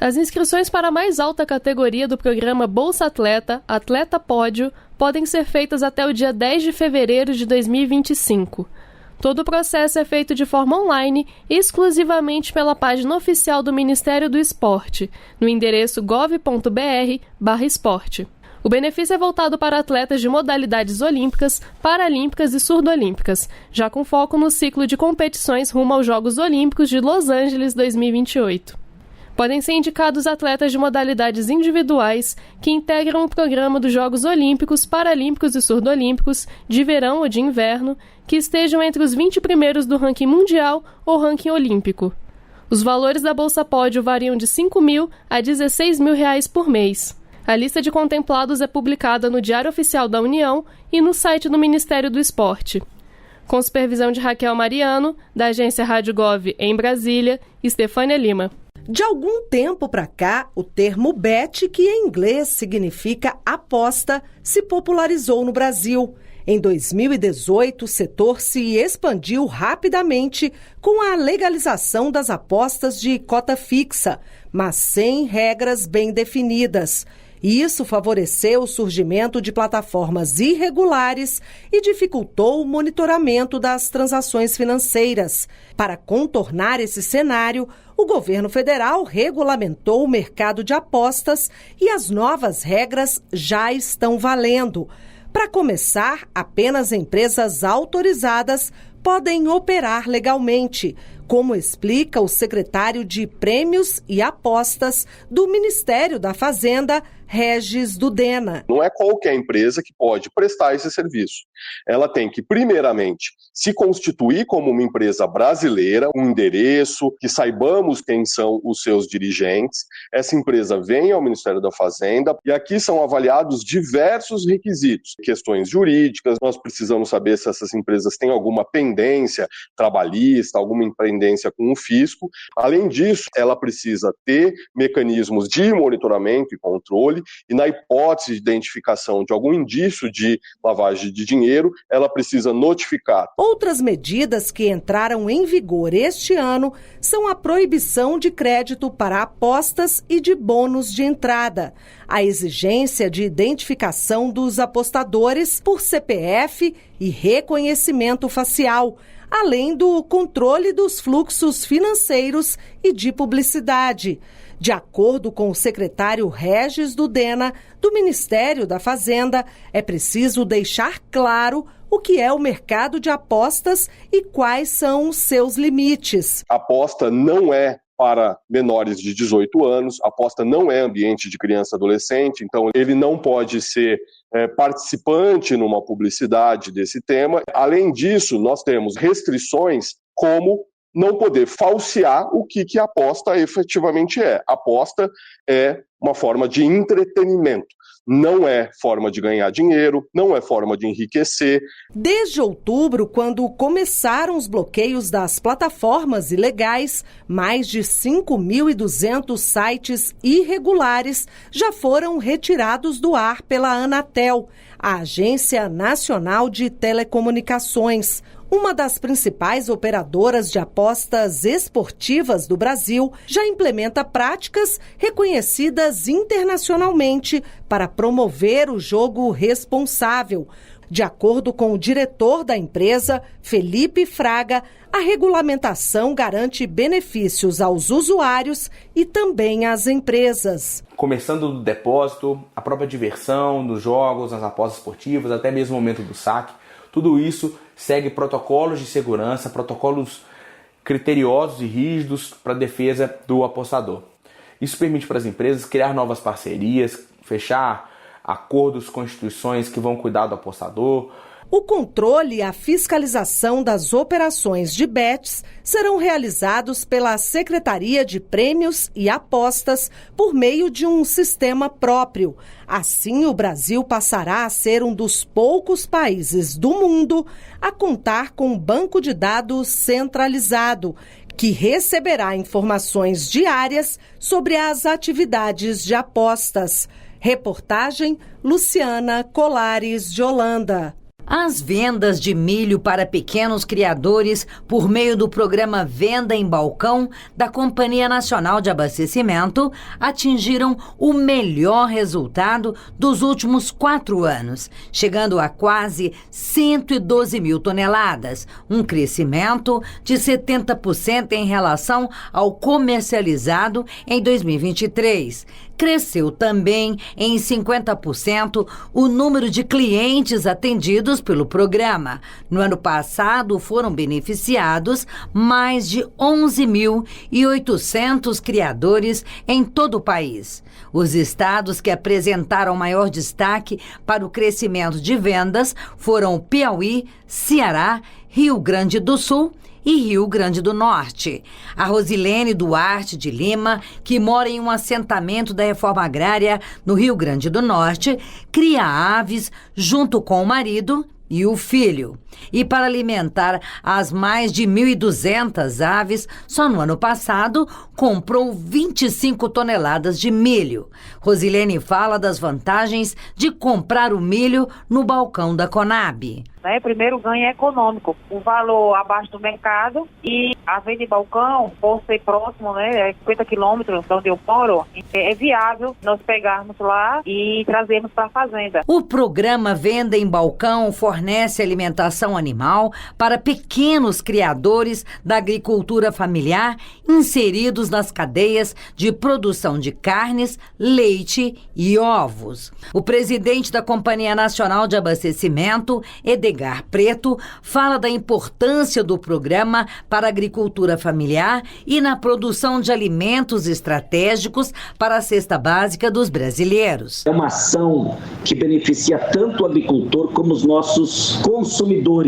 As inscrições para a mais alta categoria do programa Bolsa Atleta, Atleta Pódio, podem ser feitas até o dia 10 de fevereiro de 2025. Todo o processo é feito de forma online, exclusivamente pela página oficial do Ministério do Esporte, no endereço gov.br/esporte. O benefício é voltado para atletas de modalidades olímpicas, paralímpicas e surdo-olímpicas, já com foco no ciclo de competições rumo aos Jogos Olímpicos de Los Angeles 2028. Podem ser indicados atletas de modalidades individuais que integram o programa dos Jogos Olímpicos, Paralímpicos e Surdo-Olímpicos de verão ou de inverno, que estejam entre os 20 primeiros do ranking mundial ou ranking olímpico. Os valores da Bolsa Pódio variam de R$ 5.000 a R$ 16.000 por mês. A lista de contemplados é publicada no Diário Oficial da União e no site do Ministério do Esporte. Com supervisão de Raquel Mariano, da agência Rádio Gov em Brasília, Estefânia Lima. De algum tempo para cá, o termo bet, que em inglês significa aposta, se popularizou no Brasil. Em 2018, o setor se expandiu rapidamente com a legalização das apostas de cota fixa, mas sem regras bem definidas. Isso favoreceu o surgimento de plataformas irregulares e dificultou o monitoramento das transações financeiras. Para contornar esse cenário, o governo federal regulamentou o mercado de apostas e as novas regras já estão valendo. Para começar, apenas empresas autorizadas podem operar legalmente, como explica o secretário de Prêmios e Apostas do Ministério da Fazenda, Regis Dudena. Não é qualquer empresa que pode prestar esse serviço. Ela tem que, primeiramente, se constituir como uma empresa brasileira, um endereço, que saibamos quem são os seus dirigentes. Essa empresa vem ao Ministério da Fazenda e aqui são avaliados diversos requisitos, questões jurídicas. Nós precisamos saber se essas empresas têm alguma pendência trabalhista, alguma pendência com o fisco. Além disso, ela precisa ter mecanismos de monitoramento e controle e, na hipótese de identificação de algum indício de lavagem de dinheiro, ela precisa notificar. Outras medidas que entraram em vigor este ano são a proibição de crédito para apostas e de bônus de entrada, a exigência de identificação dos apostadores por CPF e reconhecimento facial, além do controle dos fluxos financeiros e de publicidade. De acordo com o secretário Regis Dudena, do Ministério da Fazenda, é preciso deixar claro o que é o mercado de apostas e quais são os seus limites. A aposta não é para menores de 18 anos, a aposta não é ambiente de criança e adolescente, então ele não pode ser participante numa publicidade desse tema. Além disso, nós temos restrições como não poder falsear o que a aposta efetivamente é. A aposta é uma forma de entretenimento, não é forma de ganhar dinheiro, não é forma de enriquecer. Desde outubro, quando começaram os bloqueios das plataformas ilegais, mais de 5.200 sites irregulares já foram retirados do ar pela Anatel, a Agência Nacional de Telecomunicações. Uma das principais operadoras de apostas esportivas do Brasil já implementa práticas reconhecidas internacionalmente para promover o jogo responsável. De acordo com o diretor da empresa, Felipe Fraga, a regulamentação garante benefícios aos usuários e também às empresas. Começando do depósito, a própria diversão dos jogos, nas apostas esportivas, até mesmo o momento do saque, tudo isso segue protocolos de segurança, protocolos criteriosos e rígidos para a defesa do apostador. Isso permite para as empresas criar novas parcerias, fechar acordos com instituições que vão cuidar do apostador. O controle e a fiscalização das operações de bets serão realizados pela Secretaria de Prêmios e Apostas por meio de um sistema próprio. Assim, o Brasil passará a ser um dos poucos países do mundo a contar com um banco de dados centralizado, que receberá informações diárias sobre as atividades de apostas. Reportagem Luciana Colares de Holanda. As vendas de milho para pequenos criadores por meio do programa Venda em Balcão da Companhia Nacional de Abastecimento atingiram o melhor resultado dos últimos 4 anos, chegando a quase 112 mil toneladas, um crescimento de 70% em relação ao comercializado em 2023. Cresceu também em 50% o número de clientes atendidos pelo programa. No ano passado, foram beneficiados mais de 11.800 criadores em todo o país. Os estados que apresentaram maior destaque para o crescimento de vendas foram Piauí, Ceará, Rio Grande do Sul e Rio Grande do Norte. A Rosilene Duarte de Lima, que mora em um assentamento da reforma agrária no Rio Grande do Norte, cria aves junto com o marido e o filho. E para alimentar as mais de 1.200 aves, só no ano passado comprou 25 toneladas de milho. Rosilene fala das vantagens de comprar o milho no balcão da Conab. Primeiro, ganho é econômico, o valor abaixo do mercado, e a venda em balcão, por ser próximo, 50 quilômetros de onde eu moro, é viável nós pegarmos lá e trazermos para a fazenda. O programa Venda em Balcão fornece alimentação animal para pequenos criadores da agricultura familiar inseridos nas cadeias de produção de carnes, leite e ovos. O presidente da Companhia Nacional de Abastecimento, Edgar Preto, fala da importância do programa para a agricultura familiar e na produção de alimentos estratégicos para a cesta básica dos brasileiros. É uma ação que beneficia tanto o agricultor como os nossos consumidores.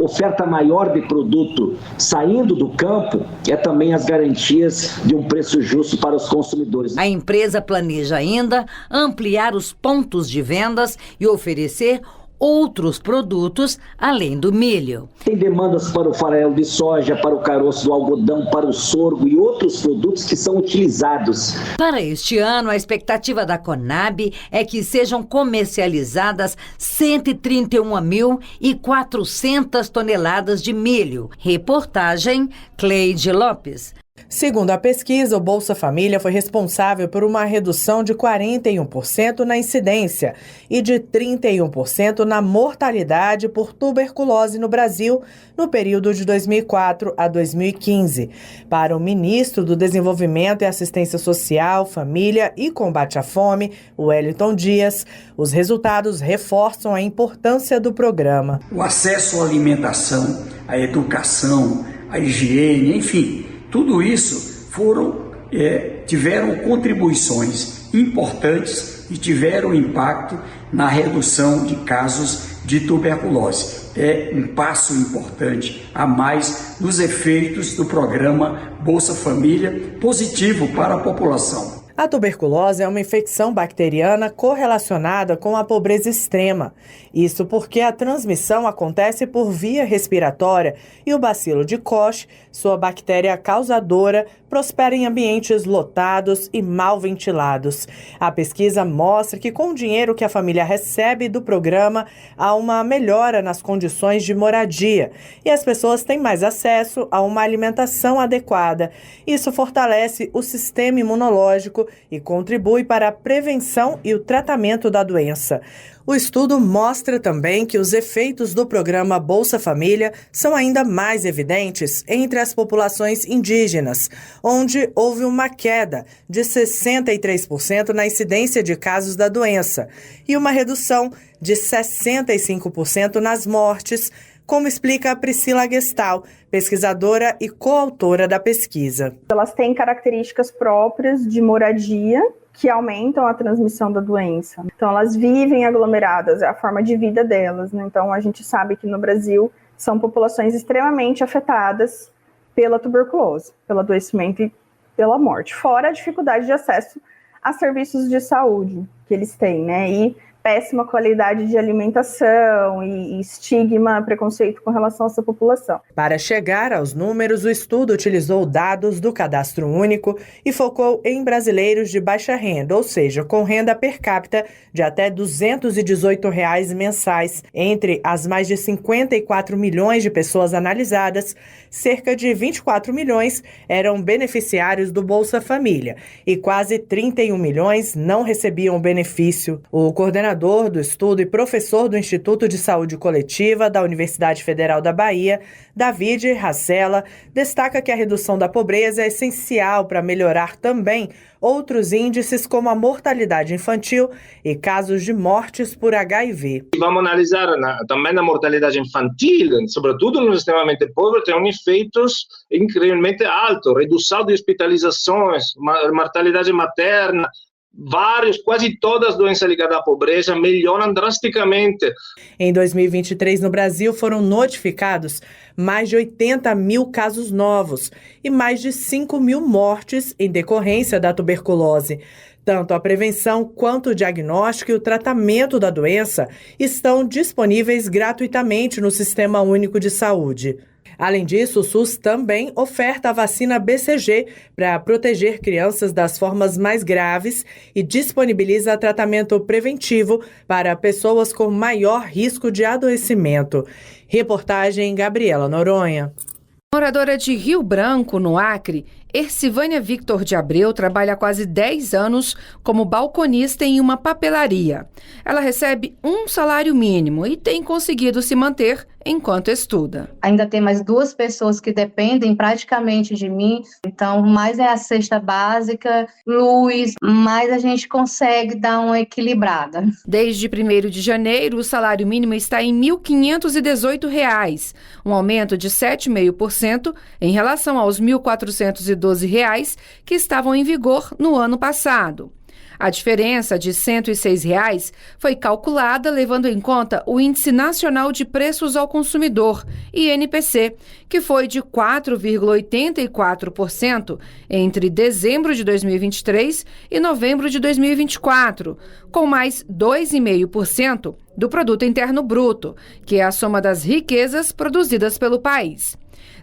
Oferta maior de produto saindo do campo é também as garantias de um preço justo para os consumidores. A empresa planeja ainda ampliar os pontos de vendas e oferecer outros produtos além do milho. Tem demandas para o farelo de soja, para o caroço do algodão, para o sorgo e outros produtos que são utilizados. Para este ano, a expectativa da Conab é que sejam comercializadas 131.400 toneladas de milho. Reportagem Cleide Lopes. Segundo a pesquisa, o Bolsa Família foi responsável por uma redução de 41% na incidência e de 31% na mortalidade por tuberculose no Brasil no período de 2004 a 2015. Para o ministro do Desenvolvimento e Assistência Social, Família e Combate à Fome, Wellington Dias, os resultados reforçam a importância do programa. O acesso à alimentação, à educação, à higiene, enfim, tudo isso tiveram contribuições importantes e tiveram impacto na redução de casos de tuberculose. É um passo importante a mais nos efeitos do programa Bolsa Família positivo para a população. A tuberculose é uma infecção bacteriana correlacionada com a pobreza extrema. Isso porque a transmissão acontece por via respiratória e o bacilo de Koch, sua bactéria causadora, prospera em ambientes lotados e mal ventilados. A pesquisa mostra que com o dinheiro que a família recebe do programa, há uma melhora nas condições de moradia e as pessoas têm mais acesso a uma alimentação adequada. Isso fortalece o sistema imunológico e contribui para a prevenção e o tratamento da doença. O estudo mostra também que os efeitos do programa Bolsa Família são ainda mais evidentes entre as populações indígenas, onde houve uma queda de 63% na incidência de casos da doença e uma redução de 65% nas mortes, como explica a Priscila Gestal, pesquisadora e coautora da pesquisa. Elas têm características próprias de moradia que aumentam a transmissão da doença. Então, elas vivem aglomeradas, é a forma de vida delas, né? Então, a gente sabe que no Brasil são populações extremamente afetadas pela tuberculose, pelo adoecimento e pela morte, fora a dificuldade de acesso a serviços de saúde que eles têm, né? E péssima qualidade de alimentação e estigma, preconceito com relação a essa população. Para chegar aos números, o estudo utilizou dados do Cadastro Único e focou em brasileiros de baixa renda, ou seja, com renda per capita de até R$ 218 mensais. Entre as mais de 54 milhões de pessoas analisadas, cerca de 24 milhões eram beneficiários do Bolsa Família e quase 31 milhões não recebiam o benefício. O coordenador do estudo e professor do Instituto de Saúde Coletiva da Universidade Federal da Bahia, David Racela, destaca que a redução da pobreza é essencial para melhorar também outros índices como a mortalidade infantil e casos de mortes por HIV. Vamos analisar também a mortalidade infantil, sobretudo no extremamente pobre, tem efeitos incrivelmente altos, redução de hospitalizações, mortalidade materna, quase todas as doenças ligadas à pobreza melhoram drasticamente. Em 2023, no Brasil, foram notificados mais de 80 mil casos novos e mais de 5 mil mortes em decorrência da tuberculose. Tanto a prevenção quanto o diagnóstico e o tratamento da doença estão disponíveis gratuitamente no Sistema Único de Saúde. Além disso, o SUS também oferta a vacina BCG para proteger crianças das formas mais graves e disponibiliza tratamento preventivo para pessoas com maior risco de adoecimento. Reportagem Gabriela Noronha. Moradora de Rio Branco, no Acre, Ercivânia Victor de Abreu trabalha há quase 10 anos como balconista em uma papelaria. Ela recebe um salário mínimo e tem conseguido se manter enquanto estuda. Ainda tem mais 2 pessoas que dependem praticamente de mim, então mais é a cesta básica, luz, mais a gente consegue dar uma equilibrada. Desde 1º de janeiro, o salário mínimo está em R$ 1.518, um aumento de 7,5% em relação aos R$ 1.412 que estavam em vigor no ano passado. A diferença de R$ 106 foi calculada levando em conta o Índice Nacional de Preços ao Consumidor, INPC, que foi de 4,84% entre dezembro de 2023 e novembro de 2024, com mais 2,5% do Produto Interno Bruto, que é a soma das riquezas produzidas pelo país.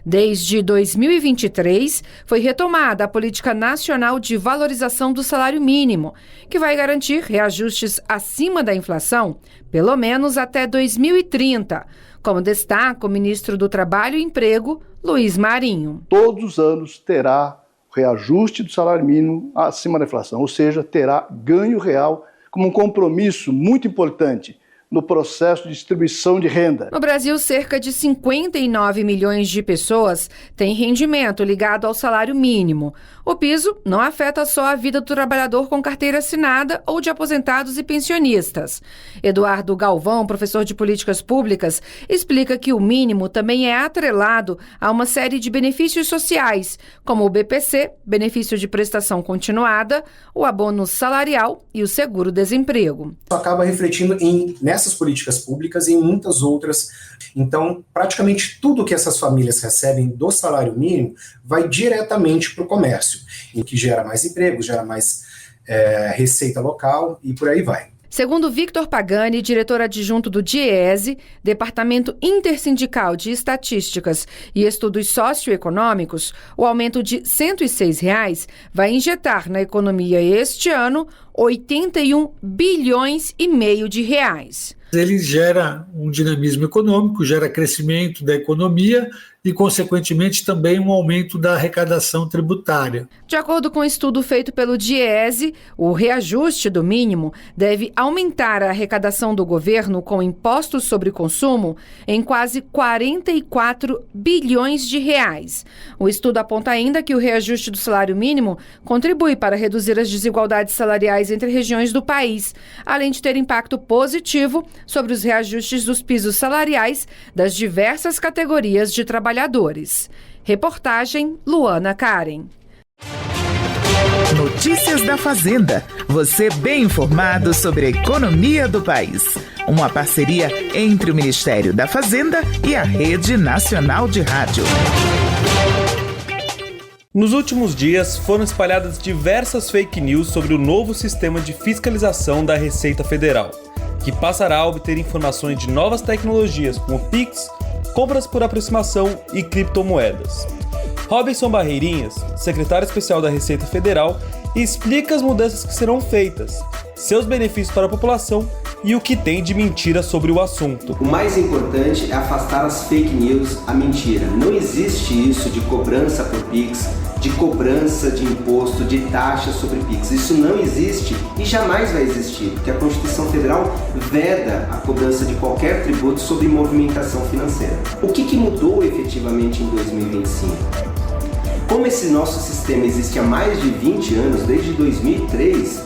Desde 2023, foi retomada a Política Nacional de Valorização do Salário Mínimo, que vai garantir reajustes acima da inflação, pelo menos até 2030, como destaca o ministro do Trabalho e Emprego, Luiz Marinho. Todos os anos terá reajuste do salário mínimo acima da inflação, ou seja, terá ganho real como um compromisso muito importante no processo de distribuição de renda. No Brasil, cerca de 59 milhões de pessoas têm rendimento ligado ao salário mínimo. O piso não afeta só a vida do trabalhador com carteira assinada ou de aposentados e pensionistas. Eduardo Galvão, professor de políticas públicas, explica que o mínimo também é atrelado a uma série de benefícios sociais, como o BPC, benefício de prestação continuada, o abono salarial e o seguro-desemprego. Isso acaba refletindo nessas políticas públicas e em muitas outras. Então, praticamente tudo que essas famílias recebem do salário mínimo vai diretamente para o comércio, em que gera mais emprego, gera mais receita local e por aí vai. Segundo Victor Pagani, diretor adjunto do DIEESE, Departamento Intersindical de Estatísticas e Estudos Socioeconômicos, o aumento de R$ 106 vai injetar na economia este ano 81 bilhões e meio de reais. Ele gera um dinamismo econômico, gera crescimento da economia e, consequentemente, também um aumento da arrecadação tributária. De acordo com um estudo feito pelo DIEESE, o reajuste do mínimo deve aumentar a arrecadação do governo com impostos sobre consumo em quase 44 bilhões de reais. O estudo aponta ainda que o reajuste do salário mínimo contribui para reduzir as desigualdades salariais entre regiões do país, além de ter impacto positivo sobre os reajustes dos pisos salariais das diversas categorias de trabalhadores. Reportagem Luana Karen. Notícias da Fazenda. Você bem informado sobre a economia do país. Uma parceria entre o Ministério da Fazenda e a Rede Nacional de Rádio. Nos últimos dias, foram espalhadas diversas fake news sobre o novo sistema de fiscalização da Receita Federal. que passará a obter informações de novas tecnologias como Pix, compras por aproximação e criptomoedas. Robinson Barreirinhas, secretário especial da Receita Federal, explica as mudanças que serão feitas, seus benefícios para a população e o que tem de mentira sobre o assunto. O mais importante é afastar as fake news, a mentira. Não existe isso de cobrança por Pix, de cobrança de imposto, de taxa sobre Pix. Isso não existe e jamais vai existir, porque a Constituição Federal veda a cobrança de qualquer tributo sobre movimentação financeira. O que mudou efetivamente em 2025? Como esse nosso sistema existe há mais de 20 anos, desde 2003,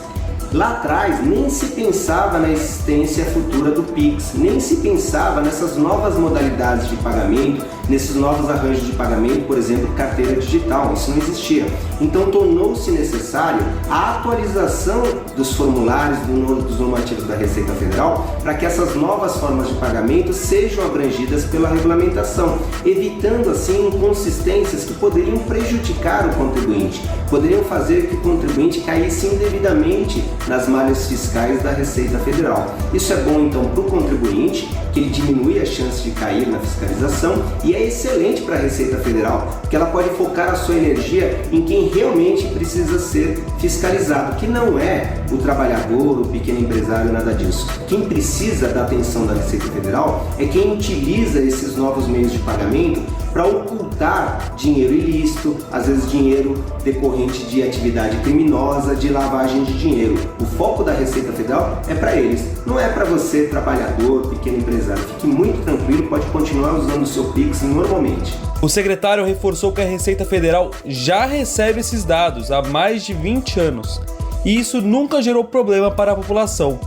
lá atrás nem se pensava na existência futura do Pix, nem se pensava nessas novas modalidades de pagamento, nesses novos arranjos de pagamento, por exemplo, carteira digital, isso não existia. Então tornou-se necessário a atualização dos formulários dos normativos da Receita Federal para que essas novas formas de pagamento sejam abrangidas pela regulamentação, evitando assim inconsistências que poderiam prejudicar o contribuinte, poderiam fazer que o contribuinte caísse indevidamente nas malhas fiscais da Receita Federal. Isso é bom então para o contribuinte, que ele diminui a chance de cair na fiscalização, e é excelente para a Receita Federal, porque ela pode focar a sua energia em quem realmente precisa ser fiscalizado, que não é o trabalhador, o pequeno empresário, nada disso. Quem precisa da atenção da Receita Federal é quem utiliza esses novos meios de pagamento para ocultar dinheiro ilícito, às vezes dinheiro decorrente de atividade criminosa, de lavagem de dinheiro. O foco da Receita Federal é para eles, não é para você, trabalhador, pequeno empresário. Fique muito tranquilo, pode continuar usando o seu Pix normalmente. O secretário reforçou que a Receita Federal já recebe esses dados há mais de 20 anos e isso nunca gerou problema para a população,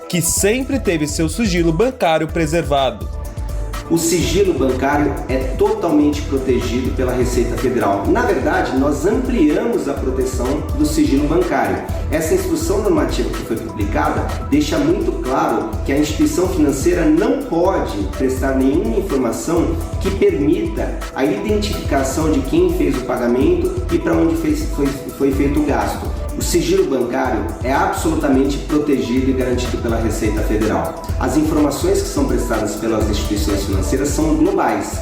que sempre teve seu sigilo bancário preservado. O sigilo bancário é totalmente protegido pela Receita Federal. Na verdade, nós ampliamos a proteção do sigilo bancário. Essa instrução normativa que foi publicada deixa muito claro que a instituição financeira não pode prestar nenhuma informação que permita a identificação de quem fez o pagamento e para onde foi feito o gasto. O sigilo bancário é absolutamente protegido e garantido pela Receita Federal. As informações que são prestadas pelas instituições financeiras são globais.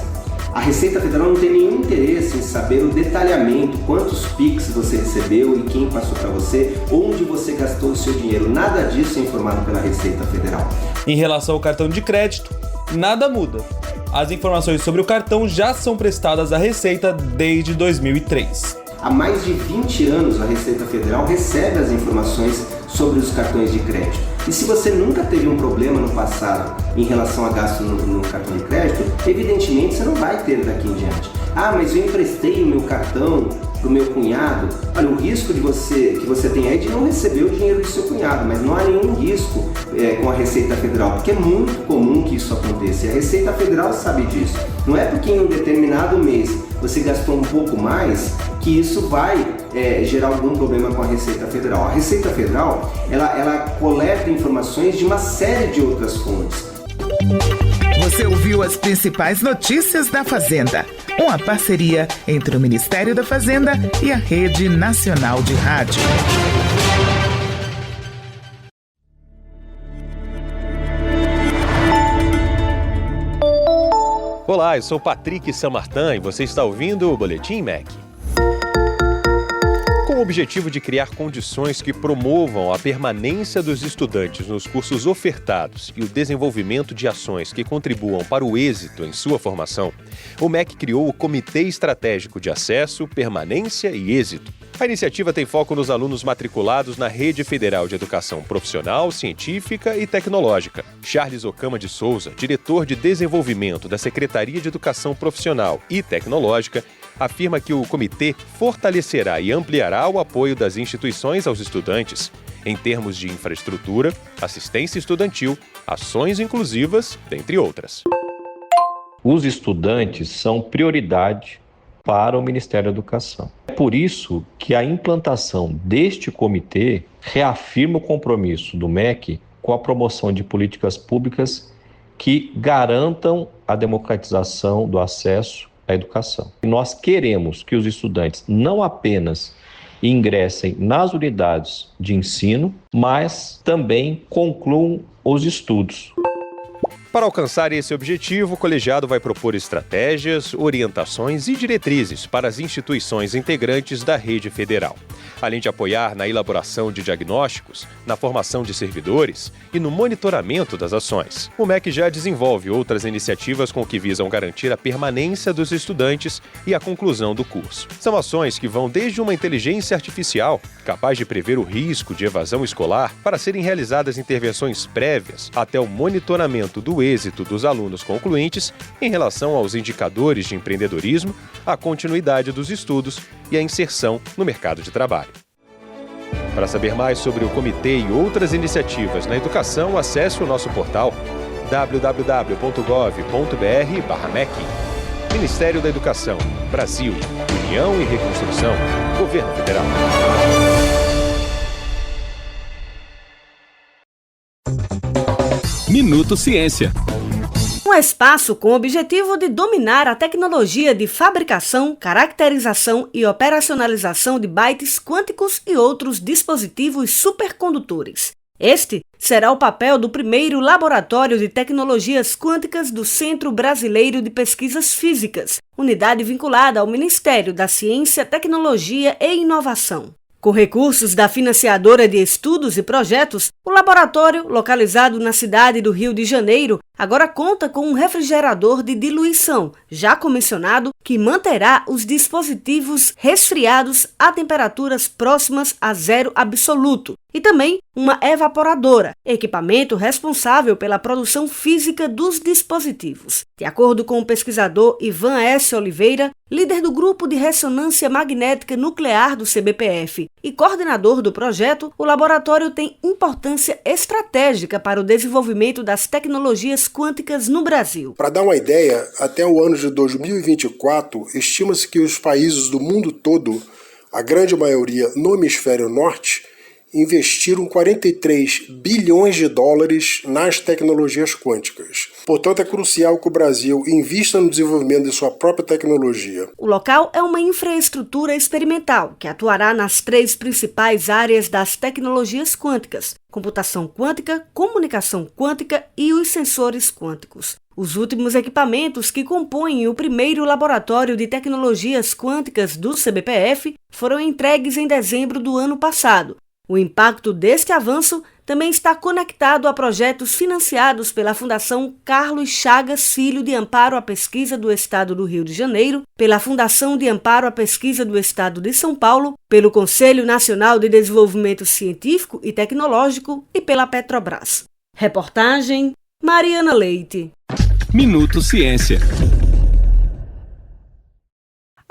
A Receita Federal não tem nenhum interesse em saber o detalhamento, quantos Pix você recebeu e quem passou para você, onde você gastou o seu dinheiro. Nada disso é informado pela Receita Federal. Em relação ao cartão de crédito, nada muda. As informações sobre o cartão já são prestadas à Receita desde 2003. Há mais de 20 anos a Receita Federal recebe as informações sobre os cartões de crédito. E se você nunca teve um problema no passado em relação a gasto no cartão de crédito, evidentemente você não vai ter daqui em diante. Ah, mas eu emprestei o meu cartão para o meu cunhado. Olha, o risco que você tem aí de não receber o dinheiro do seu cunhado, mas não há nenhum risco com a Receita Federal, porque é muito comum que isso aconteça. E a Receita Federal sabe disso. Não é porque em um determinado mês você gastou um pouco mais que isso vai gerar algum problema com a Receita Federal. A Receita Federal, ela coleta informações de uma série de outras fontes. Você ouviu as principais notícias da Fazenda, uma parceria entre o Ministério da Fazenda e a Rede Nacional de Rádio. Olá, eu sou Patrick Samartin e você está ouvindo o Boletim MEC. Com o objetivo de criar condições que promovam a permanência dos estudantes nos cursos ofertados e o desenvolvimento de ações que contribuam para o êxito em sua formação, o MEC criou o Comitê Estratégico de Acesso, Permanência e Êxito. A iniciativa tem foco nos alunos matriculados na Rede Federal de Educação Profissional, Científica e Tecnológica. Charles Ocama de Souza, diretor de desenvolvimento da Secretaria de Educação Profissional e Tecnológica, afirma que o comitê fortalecerá e ampliará o apoio das instituições aos estudantes, em termos de infraestrutura, assistência estudantil, ações inclusivas, dentre outras. Os estudantes são prioridade para o Ministério da Educação. É por isso que a implantação deste comitê reafirma o compromisso do MEC com a promoção de políticas públicas que garantam a democratização do acesso à educação. E nós queremos que os estudantes não apenas ingressem nas unidades de ensino, mas também concluam os estudos. Para alcançar esse objetivo, o colegiado vai propor estratégias, orientações e diretrizes para as instituições integrantes da rede federal, além de apoiar na elaboração de diagnósticos, na formação de servidores e no monitoramento das ações. O MEC já desenvolve outras iniciativas com que visam garantir a permanência dos estudantes e a conclusão do curso. São ações que vão desde uma inteligência artificial, capaz de prever o risco de evasão escolar, para serem realizadas intervenções prévias, até o monitoramento do êxito dos alunos concluintes em relação aos indicadores de empreendedorismo, a continuidade dos estudos e a inserção no mercado de trabalho. Para saber mais sobre o comitê e outras iniciativas na educação, acesse o nosso portal www.gov.br/MEC. Ministério da Educação, Brasil, União e Reconstrução, Governo Federal. Minuto Ciência. Um espaço com o objetivo de dominar a tecnologia de fabricação, caracterização e operacionalização de bytes quânticos e outros dispositivos supercondutores. Este será o papel do primeiro Laboratório de Tecnologias Quânticas do Centro Brasileiro de Pesquisas Físicas, unidade vinculada ao Ministério da Ciência, Tecnologia e Inovação. Com recursos da financiadora de estudos e projetos, o laboratório, localizado na cidade do Rio de Janeiro, agora conta com um refrigerador de diluição, já comissionado, que manterá os dispositivos resfriados a temperaturas próximas a zero absoluto, e também uma evaporadora, equipamento responsável pela produção física dos dispositivos. De acordo com o pesquisador Ivan S. Oliveira, líder do Grupo de Ressonância Magnética Nuclear do CBPF e coordenador do projeto, o laboratório tem importância estratégica para o desenvolvimento das tecnologias quânticas no Brasil. Para dar uma ideia, até o ano de 2024, estima-se que os países do mundo todo, a grande maioria no hemisfério norte, investiram 43 bilhões de dólares nas tecnologias quânticas. Portanto, é crucial que o Brasil invista no desenvolvimento de sua própria tecnologia. O local é uma infraestrutura experimental que atuará nas 3 principais áreas das tecnologias quânticas: computação quântica, comunicação quântica e os sensores quânticos. Os últimos equipamentos que compõem o primeiro Laboratório de Tecnologias Quânticas do CBPF foram entregues em dezembro do ano passado. O impacto deste avanço também está conectado a projetos financiados pela Fundação Carlos Chagas Filho de Amparo à Pesquisa do Estado do Rio de Janeiro, pela Fundação de Amparo à Pesquisa do Estado de São Paulo, pelo Conselho Nacional de Desenvolvimento Científico e Tecnológico e pela Petrobras. Reportagem Mariana Leite. Minuto Ciência.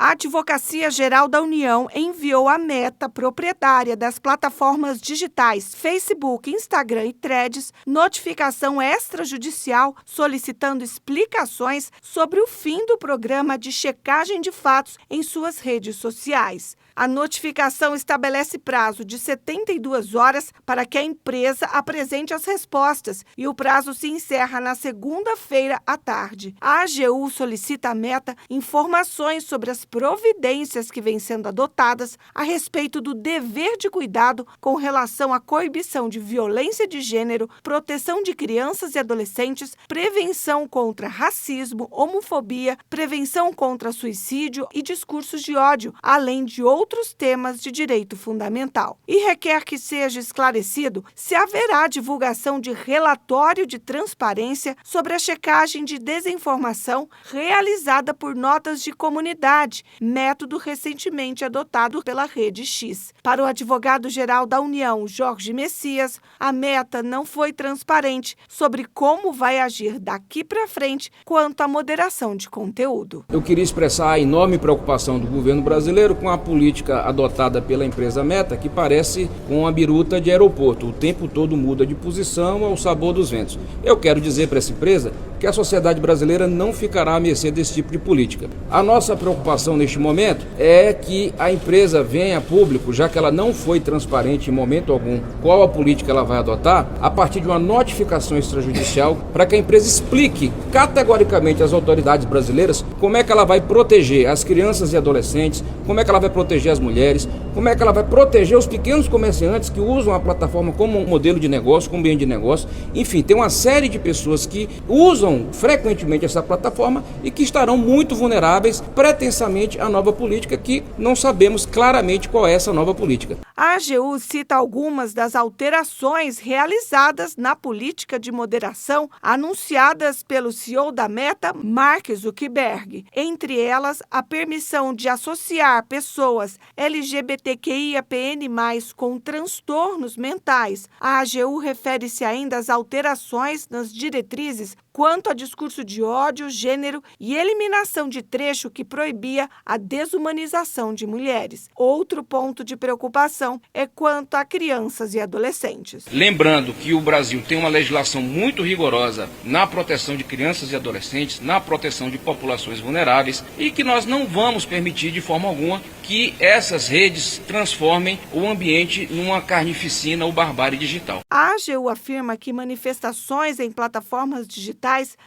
A Advocacia Geral da União enviou à Meta, proprietária das plataformas digitais Facebook, Instagram e Threads, notificação extrajudicial solicitando explicações sobre o fim do programa de checagem de fatos em suas redes sociais. A notificação estabelece prazo de 72 horas para que a empresa apresente as respostas e o prazo se encerra na segunda-feira à tarde. A AGU solicita à Meta informações sobre as providências que vêm sendo adotadas a respeito do dever de cuidado com relação à coibição de violência de gênero, proteção de crianças e adolescentes, prevenção contra racismo, homofobia, prevenção contra suicídio e discursos de ódio, além de outros temas de direito fundamental. E requer que seja esclarecido se haverá divulgação de relatório de transparência sobre a checagem de desinformação realizada por notas de comunidade, método recentemente adotado pela Rede X. Para o advogado-geral da União, Jorge Messias, a Meta não foi transparente sobre como vai agir daqui para frente quanto à moderação de conteúdo. Eu queria expressar a enorme preocupação do governo brasileiro com a política adotada pela empresa Meta, que parece com uma biruta de aeroporto. O tempo todo muda de posição ao sabor dos ventos. Eu quero dizer para essa empresa que a sociedade brasileira não ficará à mercê desse tipo de política. A nossa preocupação neste momento é que a empresa venha a público, já que ela não foi transparente em momento algum qual a política ela vai adotar, a partir de uma notificação extrajudicial, para que a empresa explique categoricamente às autoridades brasileiras como é que ela vai proteger as crianças e adolescentes, como é que ela vai proteger proteger as mulheres, como é que ela vai proteger os pequenos comerciantes que usam a plataforma como um modelo de negócio, como ambiente de negócio. Enfim, tem uma série de pessoas que usam frequentemente essa plataforma e que estarão muito vulneráveis pretensamente à nova política, que não sabemos claramente qual é essa nova política. A AGU cita algumas das alterações realizadas na política de moderação anunciadas pelo CEO da Meta, Mark Zuckerberg. Entre elas, a permissão de associar pessoas LGBTQIAPN+, com transtornos mentais. A AGU refere-se ainda às alterações nas diretrizes quanto a discurso de ódio, gênero e eliminação de trecho que proibia a desumanização de mulheres. Outro ponto de preocupação é quanto a crianças e adolescentes. Lembrando que o Brasil tem uma legislação muito rigorosa na proteção de crianças e adolescentes, na proteção de populações vulneráveis, e que nós não vamos permitir de forma alguma que essas redes transformem o ambiente numa carnificina ou barbárie digital. A AGU afirma que manifestações em plataformas digitais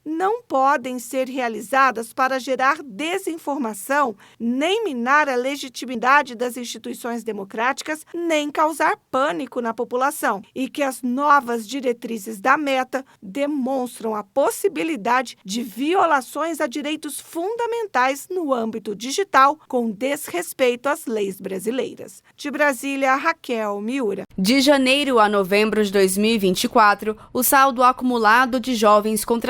não podem ser realizadas para gerar desinformação, nem minar a legitimidade das instituições democráticas, nem causar pânico na população, e que as novas diretrizes da Meta demonstram a possibilidade de violações a direitos fundamentais no âmbito digital, com desrespeito às leis brasileiras. De Brasília, Raquel Miura. De janeiro a novembro de 2024, o saldo acumulado de jovens contratados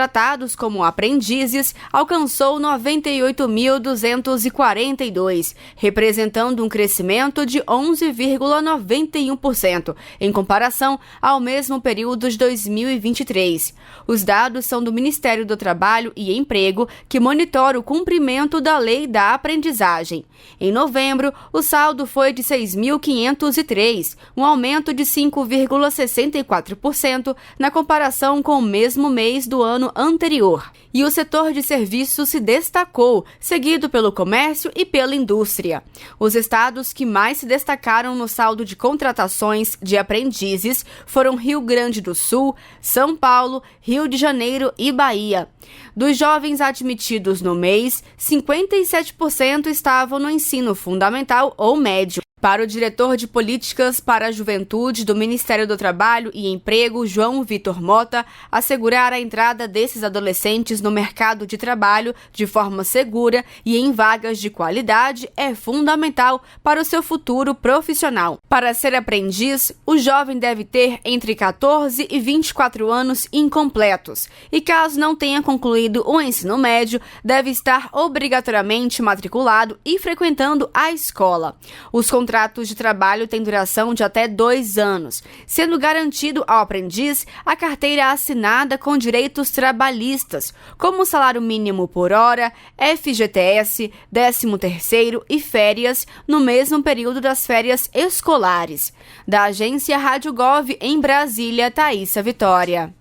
como aprendizes alcançou 98.242, representando um crescimento de 11,91% em comparação ao mesmo período de 2023. Os dados são do Ministério do Trabalho e Emprego, que monitora o cumprimento da lei da aprendizagem. Em novembro, o saldo foi de 6.503, um aumento de 5,64% na comparação com o mesmo mês do ano anterior. E o setor de serviços se destacou, seguido pelo comércio e pela indústria. Os estados que mais se destacaram no saldo de contratações de aprendizes foram Rio Grande do Sul, São Paulo, Rio de Janeiro e Bahia. Dos jovens admitidos no mês, 57% estavam no ensino fundamental ou médio. Para o diretor de Políticas para a Juventude do Ministério do Trabalho e Emprego, João Vitor Mota, assegurar a entrada desses adolescentes no mercado de trabalho de forma segura e em vagas de qualidade é fundamental para o seu futuro profissional. Para ser aprendiz, o jovem deve ter entre 14 e 24 anos incompletos e, caso não tenha concluído o ensino médio, deve estar obrigatoriamente matriculado e frequentando a escola. Os contratos de trabalho têm duração de até 2 anos, sendo garantido ao aprendiz a carteira assinada com direitos trabalhistas, como salário mínimo por hora, FGTS, 13º e férias no mesmo período das férias escolares. Da agência Rádio Gov em Brasília, Thaísa Vitória.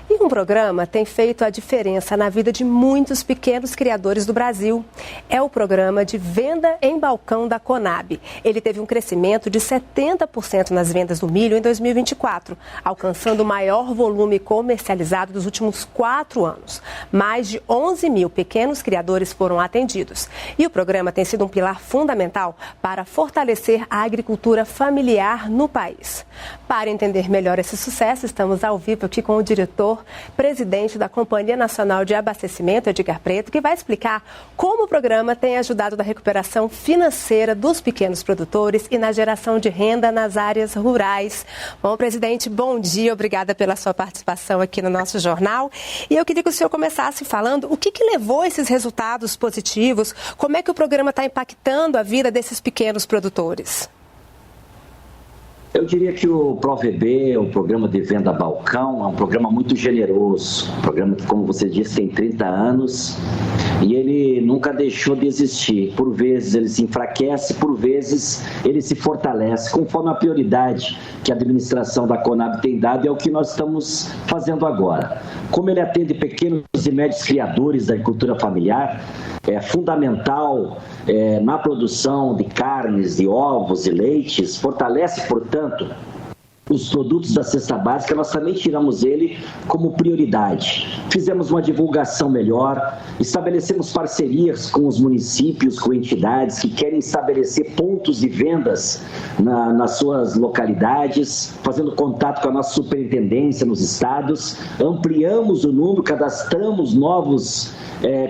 E um programa tem feito a diferença na vida de muitos pequenos criadores do Brasil. É o programa de venda em balcão da Conab. Ele teve um crescimento de 70% nas vendas do milho em 2024, alcançando o maior volume comercializado dos últimos 4 anos. Mais de 11 mil pequenos criadores foram atendidos. E o programa tem sido um pilar fundamental para fortalecer a agricultura familiar no país. Para entender melhor esse sucesso, estamos ao vivo aqui com o presidente da Companhia Nacional de Abastecimento, Edgar Preto, que vai explicar como o programa tem ajudado na recuperação financeira dos pequenos produtores e na geração de renda nas áreas rurais. Bom, presidente, bom dia, obrigada pela sua participação aqui no nosso jornal. E eu queria que o senhor começasse falando o que levou esses resultados positivos, como é que o programa está impactando a vida desses pequenos produtores. Eu diria que o ProVB, o programa de venda balcão, é um programa muito generoso, um programa que, como você disse, tem 30 anos e ele nunca deixou de existir. Por vezes ele se enfraquece, por vezes ele se fortalece, conforme a prioridade que a administração da Conab tem dado, e é o que nós estamos fazendo agora. Como ele atende pequenos e médios criadores da agricultura familiar, é fundamental na produção de carnes, de ovos e leites, fortalece, portanto, os produtos da cesta básica, nós também tiramos ele como prioridade. Fizemos uma divulgação melhor, estabelecemos parcerias com os municípios, com entidades que querem estabelecer pontos de vendas nas suas localidades, fazendo contato com a nossa superintendência nos estados, ampliamos o número, cadastramos novos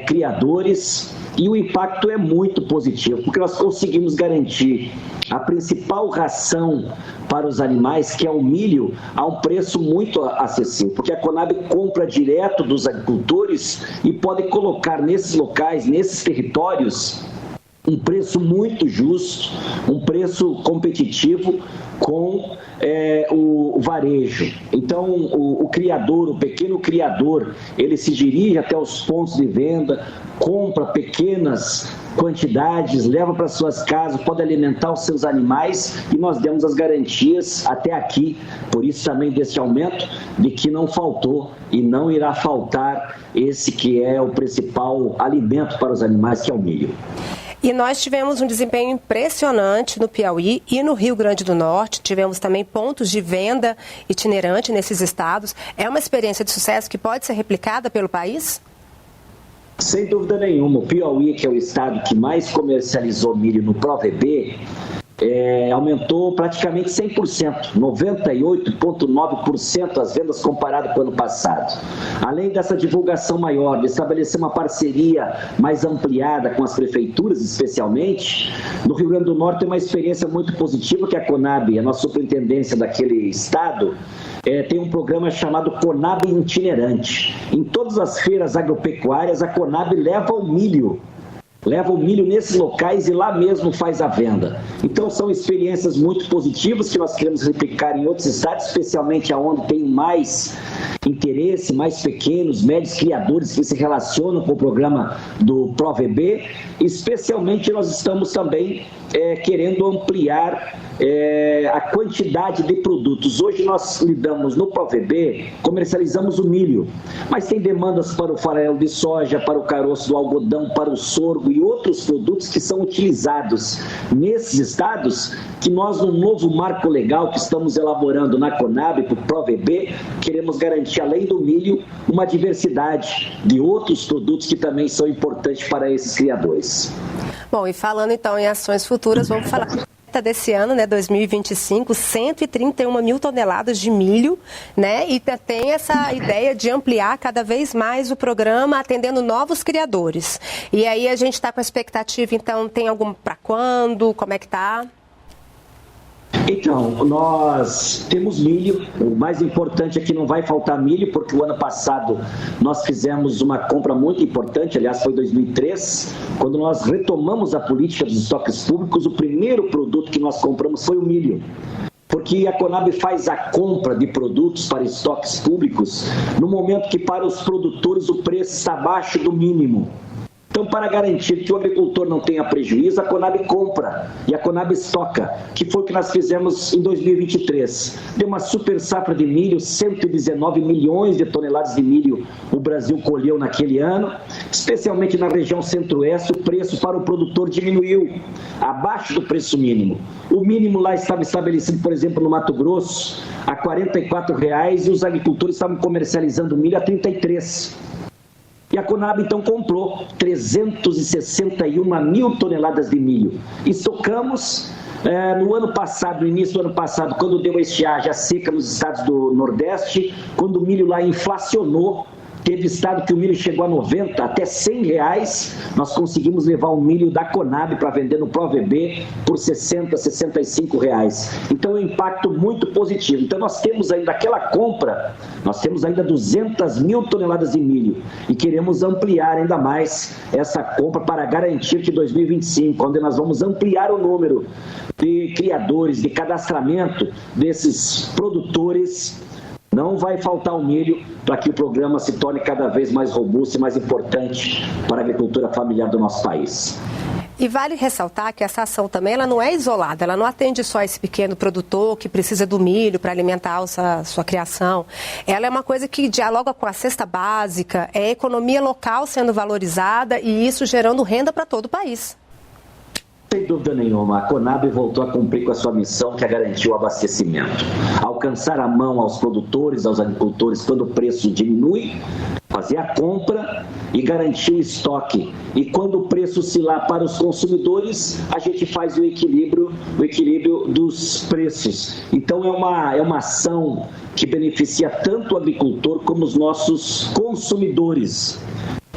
criadores, e o impacto é muito positivo, porque nós conseguimos garantir a principal ração para os animais, que é o milho, a um preço muito acessível, porque a Conab compra direto dos agricultores e pode colocar nesses locais, nesses territórios, um preço muito justo, um preço competitivo com o varejo. Então, o criador, o pequeno criador, ele se dirige até os pontos de venda, compra pequenas quantidades, leva para suas casas, pode alimentar os seus animais, e nós demos as garantias até aqui, por isso também desse aumento, de que não faltou e não irá faltar esse que é o principal alimento para os animais, que é o milho. E nós tivemos um desempenho impressionante no Piauí e no Rio Grande do Norte. Tivemos também pontos de venda itinerante nesses estados. É uma experiência de sucesso que pode ser replicada pelo país? Sem dúvida nenhuma. O Piauí, que é o estado que mais comercializou milho no ProVB, aumentou praticamente 100%, 98,9% as vendas comparado com o ano passado. Além dessa divulgação maior, de estabelecer uma parceria mais ampliada com as prefeituras, especialmente, no Rio Grande do Norte tem uma experiência muito positiva, que a Conab, a nossa superintendência daquele estado, tem um programa chamado Conab Itinerante. Em todas as feiras agropecuárias, a Conab leva o milho nesses locais e lá mesmo faz a venda. Então são experiências muito positivas que nós queremos replicar em outros estados, especialmente onde tem mais interesse, mais pequenos, médios criadores que se relacionam com o programa do ProVB. Especialmente nós estamos também querendo ampliar a quantidade de produtos. Hoje nós lidamos no ProVB, comercializamos o milho, mas tem demandas para o farelo de soja, para o caroço do algodão, para o sorgo e outros produtos que são utilizados nesses estados, que nós, no novo marco legal que estamos elaborando na Conab, para o ProVB, queremos garantir, além do milho, uma diversidade de outros produtos que também são importantes para esses criadores. Bom, e falando então em ações futuras, vamos falar desse ano, 2025, 131 mil toneladas de milho, e tem essa ideia de ampliar cada vez mais o programa, atendendo novos criadores. E aí a gente está com a expectativa, então, tem algum para quando? Como é que está? Então, nós temos milho. O mais importante é que não vai faltar milho, porque o ano passado nós fizemos uma compra muito importante, aliás, foi em 2003, quando nós retomamos a política dos estoques públicos. O primeiro produto que nós compramos foi o milho, porque a Conab faz a compra de produtos para estoques públicos no momento que para os produtores o preço está abaixo do mínimo. Então, para garantir que o agricultor não tenha prejuízo, a Conab compra e a Conab estoca, que foi o que nós fizemos em 2023. Deu uma super safra de milho, 119 milhões de toneladas de milho o Brasil colheu naquele ano, especialmente na região centro-oeste. O preço para o produtor diminuiu, abaixo do preço mínimo. O mínimo lá estava estabelecido, por exemplo, no Mato Grosso, a R$ 44,00, e os agricultores estavam comercializando milho a R$ 33,00. E a Conab, então, comprou 361 mil toneladas de milho. Estocamos no ano passado, no início do ano passado, quando deu a estiagem, a seca nos estados do Nordeste, quando o milho lá inflacionou. Teve estado que o milho chegou a 90, até R$100, nós conseguimos levar o milho da Conab para vender no ProVB por R$60, R$65. Então, é um impacto muito positivo. Então, nós temos ainda aquela compra, nós temos ainda 200 mil toneladas de milho e queremos ampliar ainda mais essa compra para garantir que 2025, onde nós vamos ampliar o número de criadores, de cadastramento desses produtores, não vai faltar o milho para que o programa se torne cada vez mais robusto e mais importante para a agricultura familiar do nosso país. E vale ressaltar que essa ação também ela não é isolada, ela não atende só esse pequeno produtor que precisa do milho para alimentar a sua criação. Ela é uma coisa que dialoga com a cesta básica, é a economia local sendo valorizada e isso gerando renda para todo o país. Sem dúvida nenhuma, a Conab voltou a cumprir com a sua missão, que é garantir o abastecimento. Alcançar a mão aos produtores, aos agricultores, quando o preço diminui, fazer a compra e garantir o estoque. E quando o preço oscilar para os consumidores, a gente faz o equilíbrio dos preços. Então é uma ação que beneficia tanto o agricultor como os nossos consumidores.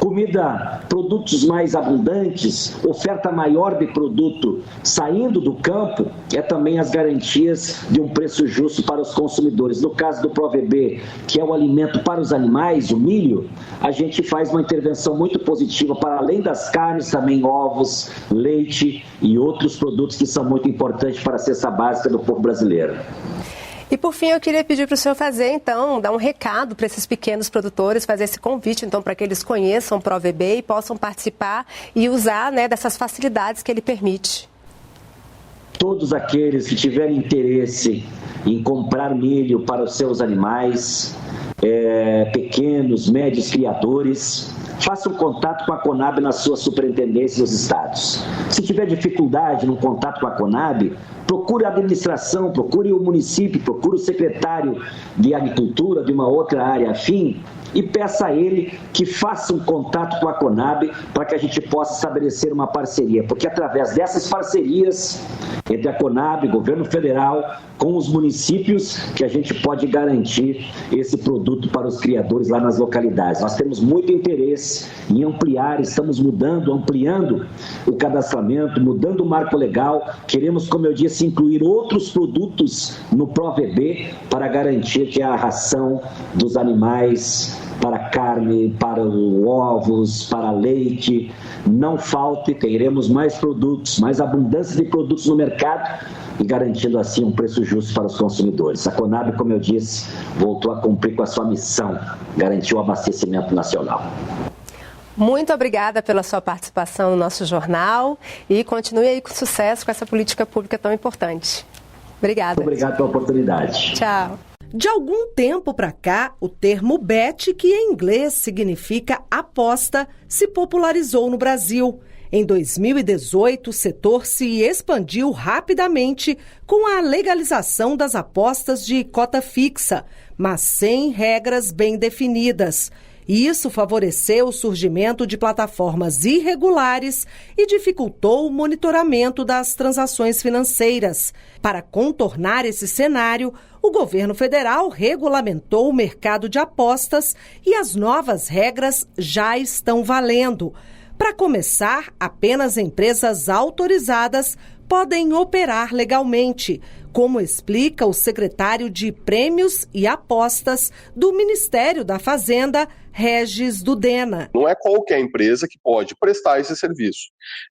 Comida, produtos mais abundantes, oferta maior de produto saindo do campo, é também as garantias de um preço justo para os consumidores. No caso do ProVB, que é o alimento para os animais, o milho, a gente faz uma intervenção muito positiva para além das carnes, também ovos, leite e outros produtos que são muito importantes para a cesta básica do povo brasileiro. E por fim, eu queria pedir para o senhor fazer, então, dar um recado para esses pequenos produtores, fazer esse convite, então, para que eles conheçam o ProVB e possam participar e usar, né, dessas facilidades que ele permite. Todos aqueles que tiverem interesse em comprar milho para os seus animais, pequenos, médios criadores, façam contato com a Conab nas suas superintendências dos estados. Se tiver dificuldade no contato com a Conab, procure a administração, procure o município, procure o secretário de Agricultura de uma outra área afim e peça a ele que faça um contato com a Conab para que a gente possa estabelecer uma parceria, porque através dessas parcerias entre a Conab, governo federal, com os municípios, que a gente pode garantir esse produto para os criadores lá nas localidades. Nós temos muito interesse em ampliar, estamos ampliando o cadastramento, mudando o marco legal, queremos, como eu disse, incluir outros produtos no ProVB para garantir que a ração dos animais para carne, para ovos, para leite, não falte, teremos mais produtos, mais abundância de produtos no mercado e garantindo assim um preço justo para os consumidores. A Conab, como eu disse, voltou a cumprir com a sua missão, garantir o abastecimento nacional. Muito obrigada pela sua participação no nosso jornal e continue aí com sucesso com essa política pública tão importante. Obrigada. Muito obrigado pela oportunidade. Tchau. De algum tempo para cá, o termo bet, que em inglês significa aposta, se popularizou no Brasil. Em 2018, o setor se expandiu rapidamente com a legalização das apostas de cota fixa, mas sem regras bem definidas. Isso favoreceu o surgimento de plataformas irregulares e dificultou o monitoramento das transações financeiras. Para contornar esse cenário, o governo federal regulamentou o mercado de apostas e as novas regras já estão valendo. Para começar, apenas empresas autorizadas podem operar legalmente, como explica o secretário de Prêmios e Apostas do Ministério da Fazenda, Regis Dudena. Não é qualquer empresa que pode prestar esse serviço.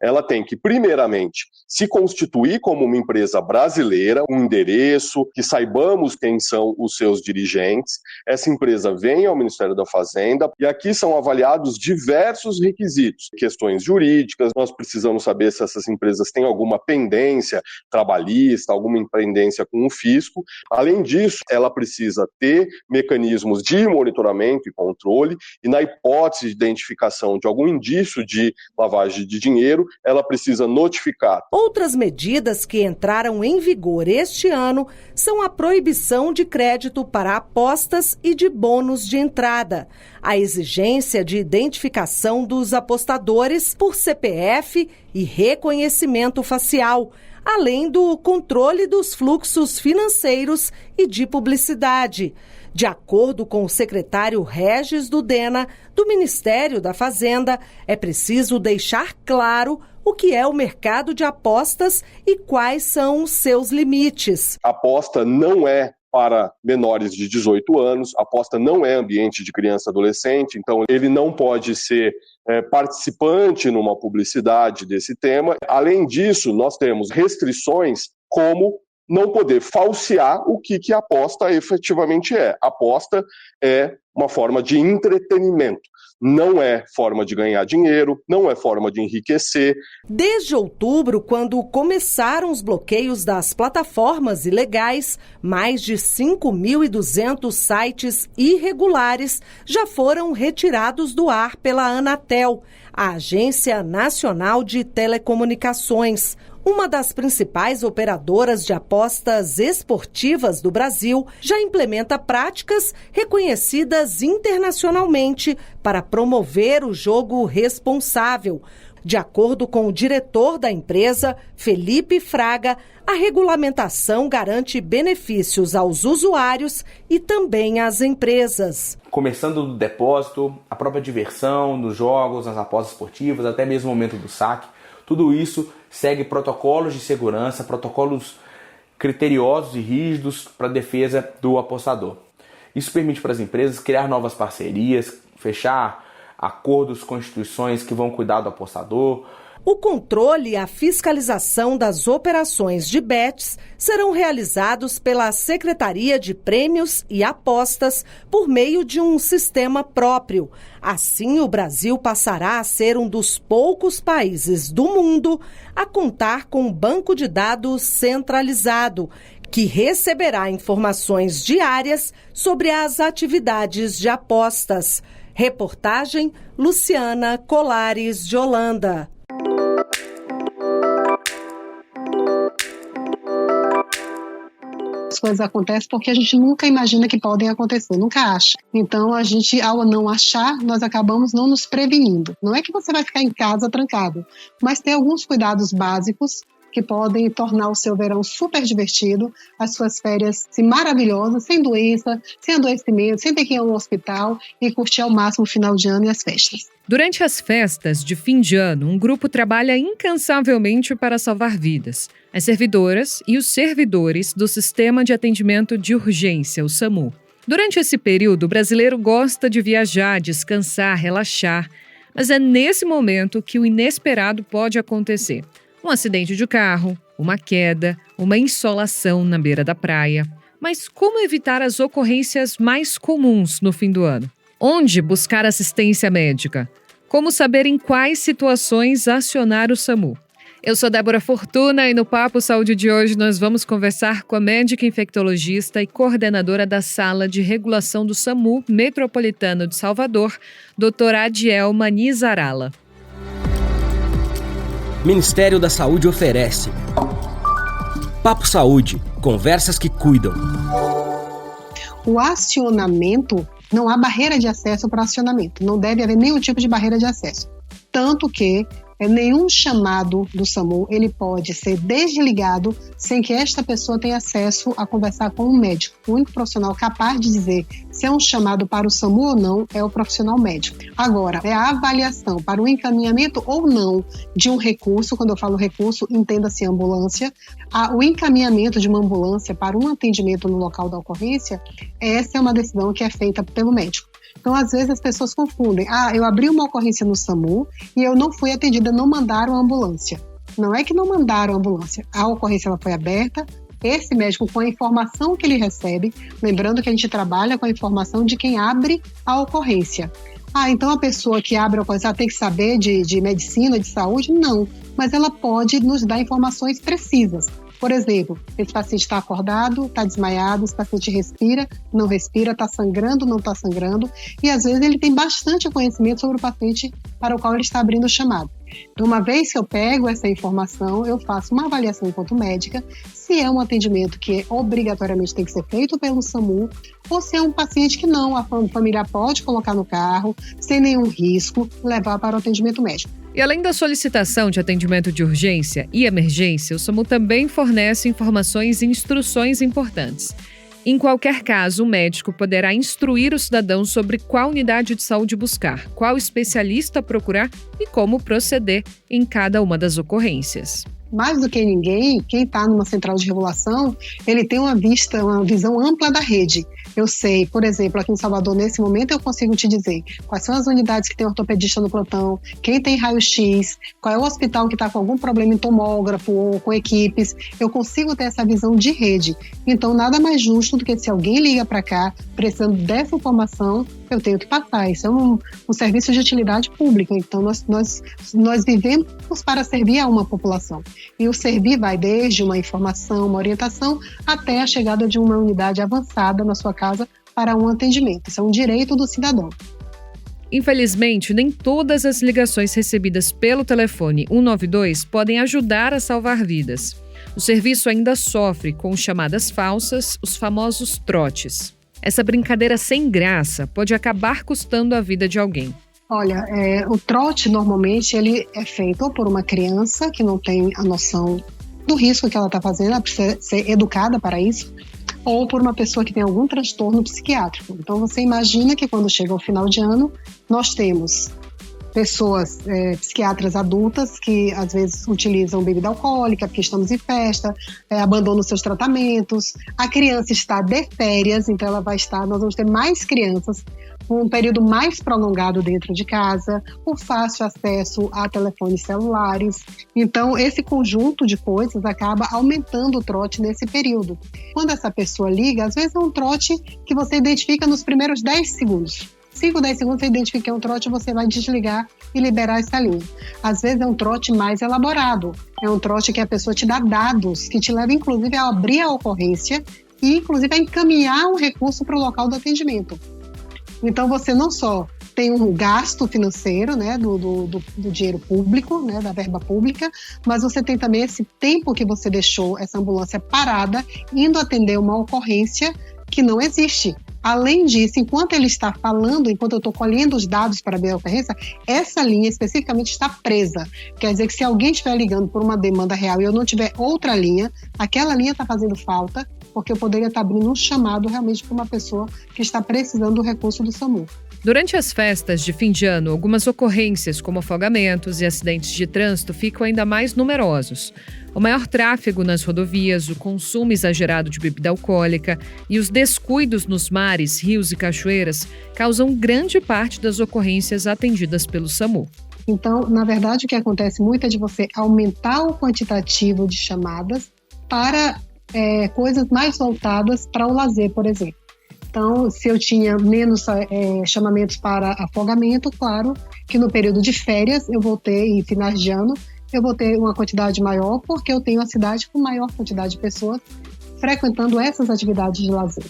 Ela tem que, primeiramente, se constituir como uma empresa brasileira, um endereço, que saibamos quem são os seus dirigentes. Essa empresa vem ao Ministério da Fazenda e aqui são avaliados diversos requisitos. Questões jurídicas, nós precisamos saber se essas empresas têm alguma pendência trabalhista, alguma pendência com o fisco. Além disso, ela precisa ter mecanismos de monitoramento e controle e, na hipótese de identificação de algum indício de lavagem de dinheiro, ela precisa notificar. Outras medidas que entraram em vigor este ano são a proibição de crédito para apostas e de bônus de entrada, a exigência de identificação dos apostadores por CPF e reconhecimento facial, além do controle dos fluxos financeiros e de publicidade. De acordo com o secretário Regis Dudena, do Ministério da Fazenda, é preciso deixar claro o que é o mercado de apostas e quais são os seus limites. A aposta não é para menores de 18 anos, a aposta não é ambiente de criança e adolescente, então ele não pode ser participante numa publicidade desse tema. Além disso, nós temos restrições como não poder falsear o que a aposta efetivamente é. A aposta é uma forma de entretenimento. Não é forma de ganhar dinheiro, não é forma de enriquecer. Desde outubro, quando começaram os bloqueios das plataformas ilegais, mais de 5.200 sites irregulares já foram retirados do ar pela Anatel, a Agência Nacional de Telecomunicações. uma das principais operadoras de apostas esportivas do Brasil, já implementa práticas reconhecidas internacionalmente para promover o jogo responsável. De acordo com o diretor da empresa, Felipe Fraga, a regulamentação garante benefícios aos usuários e também às empresas. Começando do depósito, a própria diversão nos jogos, nas apostas esportivas, até mesmo o momento do saque, tudo isso segue protocolos de segurança, protocolos criteriosos e rígidos para a defesa do apostador. Isso permite para as empresas criar novas parcerias, fechar acordos com instituições que vão cuidar do apostador. O controle e a fiscalização das operações de bets serão realizados pela Secretaria de Prêmios e Apostas por meio de um sistema próprio. Assim, o Brasil passará a ser um dos poucos países do mundo a contar com um banco de dados centralizado, que receberá informações diárias sobre as atividades de apostas. Reportagem Luciana Colares de Holanda. As coisas acontecem porque a gente nunca imagina que podem acontecer, nunca acha. Então, a gente, ao não achar, nós acabamos não nos prevenindo. Não é que você vai ficar em casa trancado, mas ter alguns cuidados básicos que podem tornar o seu verão super divertido, as suas férias maravilhosas, sem doença, sem adoecimento, sem ter que ir ao hospital e curtir ao máximo o final de ano e as festas. Durante as festas de fim de ano, um grupo trabalha incansavelmente para salvar vidas. As servidoras e os servidores do Sistema de Atendimento de Urgência, o SAMU. Durante esse período, o brasileiro gosta de viajar, descansar, relaxar. Mas é nesse momento que o inesperado pode acontecer. Um acidente de carro, uma queda, uma insolação na beira da praia. Mas como evitar as ocorrências mais comuns no fim do ano? Onde buscar assistência médica? Como saber em quais situações acionar o SAMU? Eu sou Débora Fortuna e no Papo Saúde de hoje nós vamos conversar com a médica infectologista e coordenadora da Sala de Regulação do SAMU Metropolitano de Salvador, doutora Adielma Nizarala. Ministério da Saúde oferece Papo Saúde, conversas que cuidam. O acionamento, não há barreira de acesso para o acionamento. Não deve haver nenhum tipo de barreira de acesso. Tanto que nenhum chamado do SAMU ele pode ser desligado sem que esta pessoa tenha acesso a conversar com um médico. O único profissional capaz de dizer se é um chamado para o SAMU ou não é o profissional médico. Agora, é a avaliação para o encaminhamento ou não de um recurso. Quando eu falo recurso, entenda-se ambulância. O encaminhamento de uma ambulância para um atendimento no local da ocorrência, essa é uma decisão que é feita pelo médico. Então, às vezes, as pessoas confundem. Eu abri uma ocorrência no SAMU e eu não fui atendida, não mandaram a ambulância. Não é que não mandaram a ambulância. A ocorrência ela foi aberta, esse médico, com a informação que ele recebe, lembrando que a gente trabalha com a informação de quem abre a ocorrência. Então a pessoa que abre a ocorrência ela tem que saber de medicina, de saúde? Não, mas ela pode nos dar informações precisas. Por exemplo, esse paciente está acordado, está desmaiado, esse paciente respira, não respira, está sangrando, não está sangrando. E às vezes ele tem bastante conhecimento sobre o paciente para o qual ele está abrindo o chamado. Então, uma vez que eu pego essa informação, eu faço uma avaliação enquanto médica, se é um atendimento que obrigatoriamente tem que ser feito pelo SAMU, ou se é um paciente que não, a família pode colocar no carro, sem nenhum risco, levar para o atendimento médico. E além da solicitação de atendimento de urgência e emergência, o SAMU também fornece informações e instruções importantes. Em qualquer caso, o médico poderá instruir o cidadão sobre qual unidade de saúde buscar, qual especialista procurar e como proceder em cada uma das ocorrências. Mais do que ninguém, quem está numa central de regulação, ele tem uma visão ampla da rede. Eu sei, por exemplo, aqui em Salvador, nesse momento, eu consigo te dizer quais são as unidades que tem ortopedista no plantão, quem tem raio-x, qual é o hospital que está com algum problema em tomógrafo ou com equipes. Eu consigo ter essa visão de rede. Então, nada mais justo do que se alguém liga para cá, precisando dessa informação, eu tenho que passar. Isso é um serviço de utilidade pública. Então, nós vivemos para servir a uma população. E o servir vai desde uma informação, uma orientação, até a chegada de uma unidade avançada na sua casa para um atendimento. Isso é um direito do cidadão. Infelizmente, nem todas as ligações recebidas pelo telefone 192 podem ajudar a salvar vidas. O serviço ainda sofre com chamadas falsas, os famosos trotes. Essa brincadeira sem graça pode acabar custando a vida de alguém. Olha, o trote normalmente ele é feito ou por uma criança que não tem a noção do risco que ela está fazendo, ela precisa ser educada para isso, ou por uma pessoa que tem algum transtorno psiquiátrico. Então você imagina que quando chega ao final de ano, nós temos pessoas, psiquiatras adultas que às vezes utilizam bebida alcoólica porque estamos em festa, abandonam seus tratamentos, a criança está de férias, então nós vamos ter mais crianças com um período mais prolongado dentro de casa, o fácil acesso a telefones celulares. Então esse conjunto de coisas acaba aumentando o trote nesse período. Quando essa pessoa liga, às vezes é um trote que você identifica nos primeiros 10 segundos. 5, 10 segundos você identifica que é um trote, você vai desligar e liberar essa linha. Às vezes é um trote mais elaborado, é um trote que a pessoa te dá dados, que te leva inclusive a abrir a ocorrência e inclusive a encaminhar um recurso para o local do atendimento. Então você não só tem um gasto financeiro, né, do dinheiro público, né, da verba pública, mas você tem também esse tempo que você deixou essa ambulância parada, indo atender uma ocorrência que não existe. Além disso, enquanto ele está falando, enquanto eu estou colhendo os dados para ver a ocorrência, essa linha especificamente está presa. Quer dizer que se alguém estiver ligando por uma demanda real e eu não tiver outra linha, aquela linha está fazendo falta, porque eu poderia estar abrindo um chamado realmente para uma pessoa que está precisando do recurso do SAMU. Durante as festas de fim de ano, algumas ocorrências, como afogamentos e acidentes de trânsito, ficam ainda mais numerosos. O maior tráfego nas rodovias, o consumo exagerado de bebida alcoólica e os descuidos nos mares, rios e cachoeiras causam grande parte das ocorrências atendidas pelo SAMU. Então, na verdade, o que acontece muito é de você aumentar o quantitativo de chamadas para coisas mais voltadas para o lazer, por exemplo. Então, se eu tinha menos chamamentos para afogamento, claro que no período de férias eu vou ter, em finais de ano, eu vou ter uma quantidade maior, porque eu tenho a cidade com maior quantidade de pessoas frequentando essas atividades de lazer.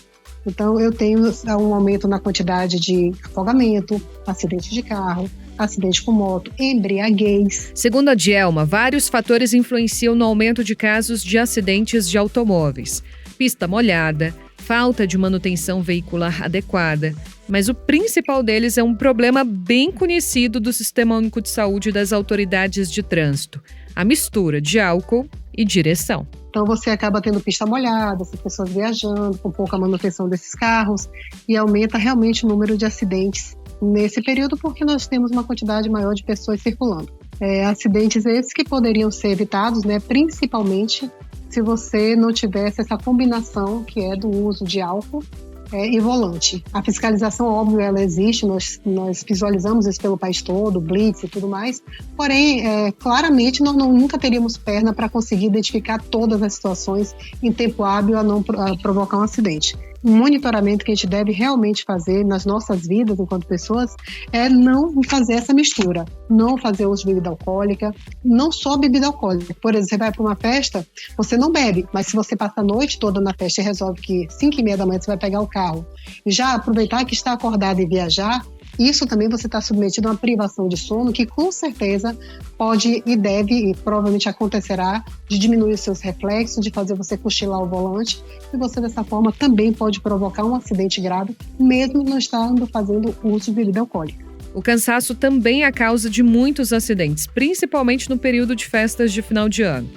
Então, eu tenho um aumento na quantidade de afogamento, acidente de carro, acidente com moto, embriaguez. Segundo a Djelma, vários fatores influenciam no aumento de casos de acidentes de automóveis. Pista molhada, falta de manutenção veicular adequada. Mas o principal deles é um problema bem conhecido do Sistema Único de Saúde e das autoridades de trânsito: a mistura de álcool e direção. Então você acaba tendo pista molhada, as pessoas viajando, com pouca manutenção desses carros, e aumenta realmente o número de acidentes nesse período, porque nós temos uma quantidade maior de pessoas circulando. Acidentes esses que poderiam ser evitados, né, principalmente se você não tivesse essa combinação que é do uso de álcool e volante. A fiscalização, óbvio, ela existe, nós visualizamos isso pelo país todo, blitz e tudo mais, porém, claramente, nós nunca teríamos perna para conseguir identificar todas as situações em tempo hábil a provocar um acidente. Um monitoramento que a gente deve realmente fazer nas nossas vidas enquanto pessoas é não fazer essa mistura, não fazer uso de bebida alcoólica, não só bebida alcoólica. Por exemplo, você vai para uma festa, você não bebe, mas se você passa a noite toda na festa e resolve que 5h30 da manhã você vai pegar o carro e já aproveitar que está acordado e viajar, isso também você está submetido a uma privação de sono que com certeza pode e deve e provavelmente acontecerá de diminuir os seus reflexos, de fazer você cochilar o volante, e você dessa forma também pode provocar um acidente grave, mesmo não estando fazendo uso de bebida alcoólica. O cansaço também é a causa de muitos acidentes, principalmente no período de festas de final de ano.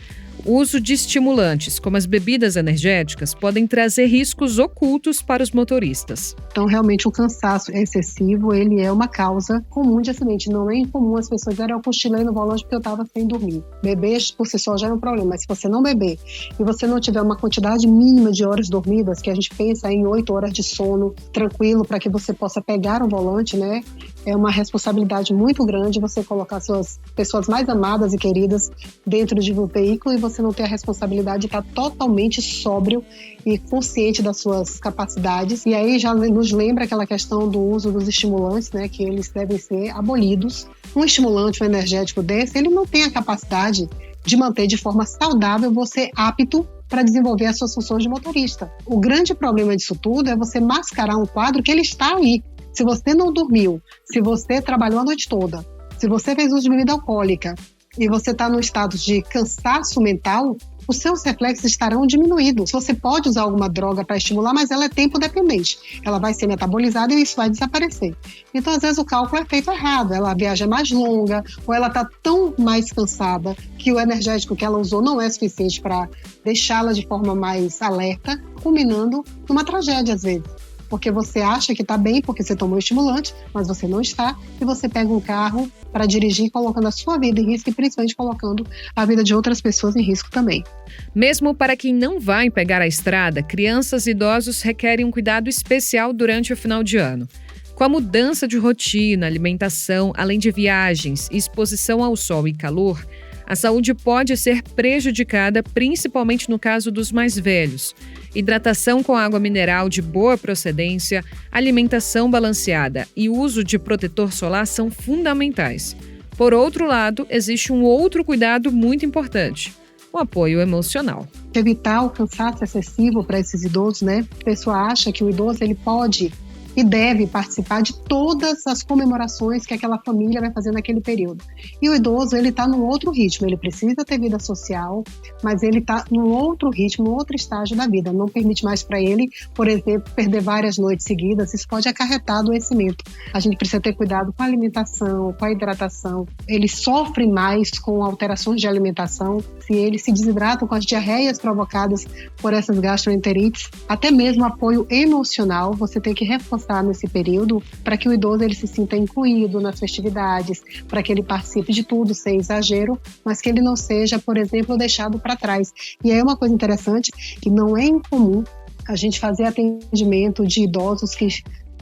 O uso de estimulantes, como as bebidas energéticas, podem trazer riscos ocultos para os motoristas. Então, realmente, o cansaço excessivo, ele é uma causa comum de acidente. Não é incomum as pessoas dizerem, eu cochilei no volante porque eu estava sem dormir. Beber, por si só, já é um problema. Mas se você não beber e você não tiver uma quantidade mínima de horas dormidas, que a gente pensa em 8 horas de sono tranquilo para que você possa pegar o volante, né? É uma responsabilidade muito grande você colocar suas pessoas mais amadas e queridas dentro de um veículo e você não ter a responsabilidade de estar totalmente sóbrio e consciente das suas capacidades. E aí já nos lembra aquela questão do uso dos estimulantes, né, que eles devem ser abolidos. Um estimulante, um energético desse, ele não tem a capacidade de manter de forma saudável você apto para desenvolver as suas funções de motorista. O grande problema disso tudo é você mascarar um quadro que ele está aí. Se você não dormiu, se você trabalhou a noite toda, se você fez uso de bebida alcoólica e você está no estado de cansaço mental, os seus reflexos estarão diminuídos. Você pode usar alguma droga para estimular, mas ela é tempo dependente. Ela vai ser metabolizada e isso vai desaparecer. Então, às vezes, o cálculo é feito errado. A viagem é mais longa, ou ela está tão mais cansada que o energético que ela usou não é suficiente para deixá-la de forma mais alerta, culminando numa tragédia, às vezes. Porque você acha que está bem, porque você tomou estimulante, mas você não está, e você pega um carro para dirigir, colocando a sua vida em risco e principalmente colocando a vida de outras pessoas em risco também. Mesmo para quem não vai pegar a estrada, crianças e idosos requerem um cuidado especial durante o final de ano. Com a mudança de rotina, alimentação, além de viagens e exposição ao sol e calor, a saúde pode ser prejudicada, principalmente no caso dos mais velhos. Hidratação com água mineral de boa procedência, alimentação balanceada e uso de protetor solar são fundamentais. Por outro lado, existe um outro cuidado muito importante: o apoio emocional. Evitar o cansaço excessivo para esses idosos, né? A pessoa acha que o idoso ele pode e deve participar de todas as comemorações que aquela família vai fazer naquele período. E o idoso, ele está num outro ritmo, ele precisa ter vida social, mas ele está num outro ritmo, num outro estágio da vida. Não permite mais para ele, por exemplo, perder várias noites seguidas, isso pode acarretar adoecimento. A gente precisa ter cuidado com a alimentação, com a hidratação. Ele sofre mais com alterações de alimentação, se ele se desidrata com as diarreias provocadas por essas gastroenterites, até mesmo apoio emocional, você tem que reforçar nesse período para que o idoso ele se sinta incluído nas festividades, para que ele participe de tudo sem exagero, mas que ele não seja, por exemplo, deixado para trás. E aí é uma coisa interessante, que não é incomum a gente fazer atendimento de idosos que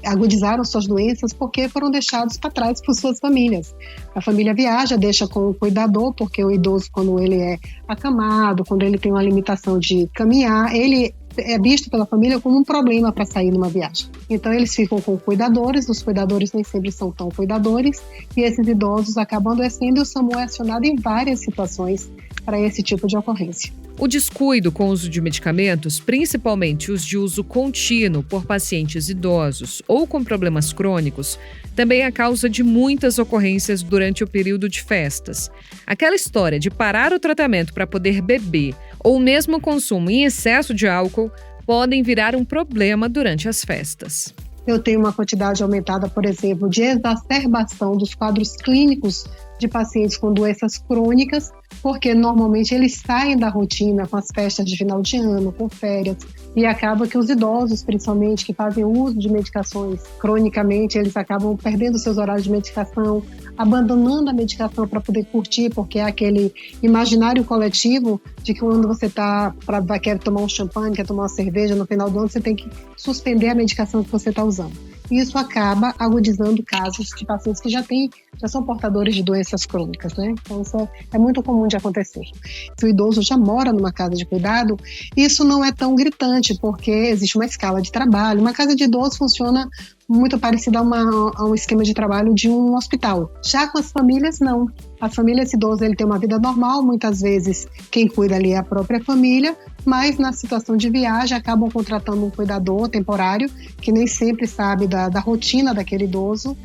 agudizaram suas doenças porque foram deixados para trás por suas famílias. A família viaja, deixa com o cuidador, porque o idoso, quando ele é acamado, quando ele tem uma limitação de caminhar, ele é visto pela família como um problema para sair numa viagem. Então eles ficam com cuidadores, os cuidadores nem sempre são tão cuidadores, e esses idosos acabam adoecendo e o SAMU é acionado em várias situações para esse tipo de ocorrência. O descuido com o uso de medicamentos, principalmente os de uso contínuo por pacientes idosos ou com problemas crônicos, também é a causa de muitas ocorrências durante o período de festas. Aquela história de parar o tratamento para poder beber ou mesmo o consumo em excesso de álcool podem virar um problema durante as festas. Eu tenho uma quantidade aumentada, por exemplo, de exacerbação dos quadros clínicos de pacientes com doenças crônicas, porque normalmente eles saem da rotina com as festas de final de ano, com férias, e acaba que os idosos, principalmente, que fazem uso de medicações cronicamente, eles acabam perdendo seus horários de medicação, abandonando a medicação para poder curtir, porque é aquele imaginário coletivo de que quando você quer tomar um champanhe, quer tomar uma cerveja, no final do ano você tem que suspender a medicação que você está usando. Isso acaba agudizando casos de pacientes que já são portadores de doenças crônicas, né? Então isso é muito comum de acontecer. Se o idoso já mora numa casa de cuidado, isso não é tão gritante, porque existe uma escala de trabalho. Uma casa de idoso funciona muito parecida a um esquema de trabalho de um hospital. Já com as famílias, não. A família, esse idoso, ele tem uma vida normal, muitas vezes quem cuida ali é a própria família, mas na situação de viagem acabam contratando um cuidador temporário, que nem sempre sabe da rotina daquele idoso,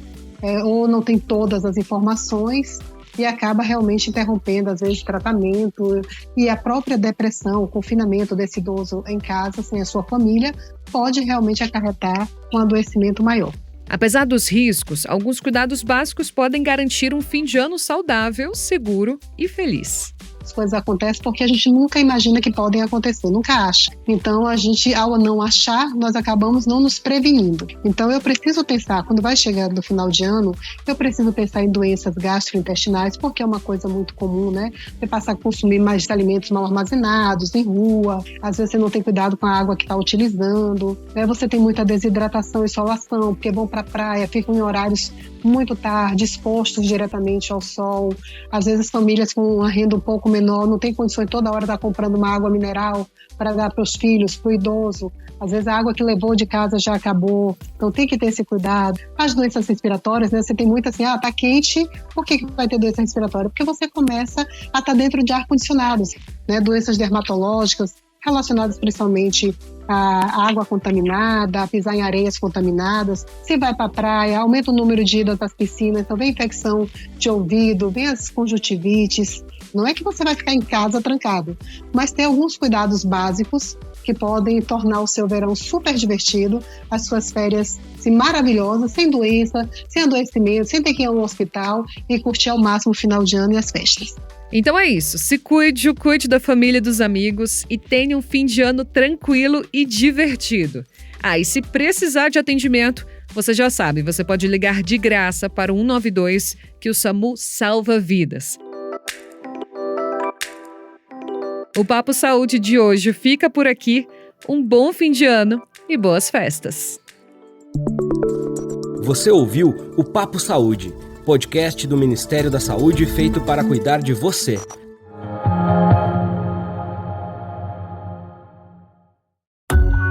ou não tem todas as informações, e acaba realmente interrompendo, às vezes, tratamento, e a própria depressão, o confinamento desse idoso em casa, sem a sua família, pode realmente acarretar um adoecimento maior. Apesar dos riscos, alguns cuidados básicos podem garantir um fim de ano saudável, seguro e feliz. As coisas acontecem porque a gente nunca imagina que podem acontecer, nunca acha. Então, a gente, ao não achar, nós acabamos não nos prevenindo. Então, eu preciso pensar, quando vai chegar no final de ano, eu preciso pensar em doenças gastrointestinais, porque é uma coisa muito comum, né? Você passar a consumir mais alimentos mal armazenados, em rua, às vezes você não tem cuidado com a água que está utilizando, né? Você tem muita desidratação e insolação, porque vão para a praia, ficam em horários muito tarde, expostos diretamente ao sol. Às vezes, famílias com uma renda um pouco menor não tem condições toda hora de estar comprando uma água mineral para dar para os filhos, para o idoso. Às vezes a água que levou de casa já acabou, então tem que ter esse cuidado. As doenças respiratórias, né? Você tem muito assim, tá quente, por que vai ter doença respiratória? Porque você começa a estar dentro de ar-condicionado, né? Doenças dermatológicas relacionadas principalmente a água contaminada, a pisar em areias contaminadas. Se vai para a praia, aumenta o número de idas às piscinas, então vem infecção de ouvido, vem as conjuntivites. Não é que você vai ficar em casa trancado, mas tem alguns cuidados básicos que podem tornar o seu verão super divertido, as suas férias maravilhosas, sem doença, sem adoecimento, sem ter que ir a um hospital e curtir ao máximo o final de ano e as festas. Então é isso, se cuide da família e dos amigos e tenha um fim de ano tranquilo e divertido. E se precisar de atendimento, você já sabe, você pode ligar de graça para o 192 que o SAMU salva vidas. O Papo Saúde de hoje fica por aqui. Um bom fim de ano e boas festas. Você ouviu o Papo Saúde, podcast do Ministério da Saúde feito para cuidar de você.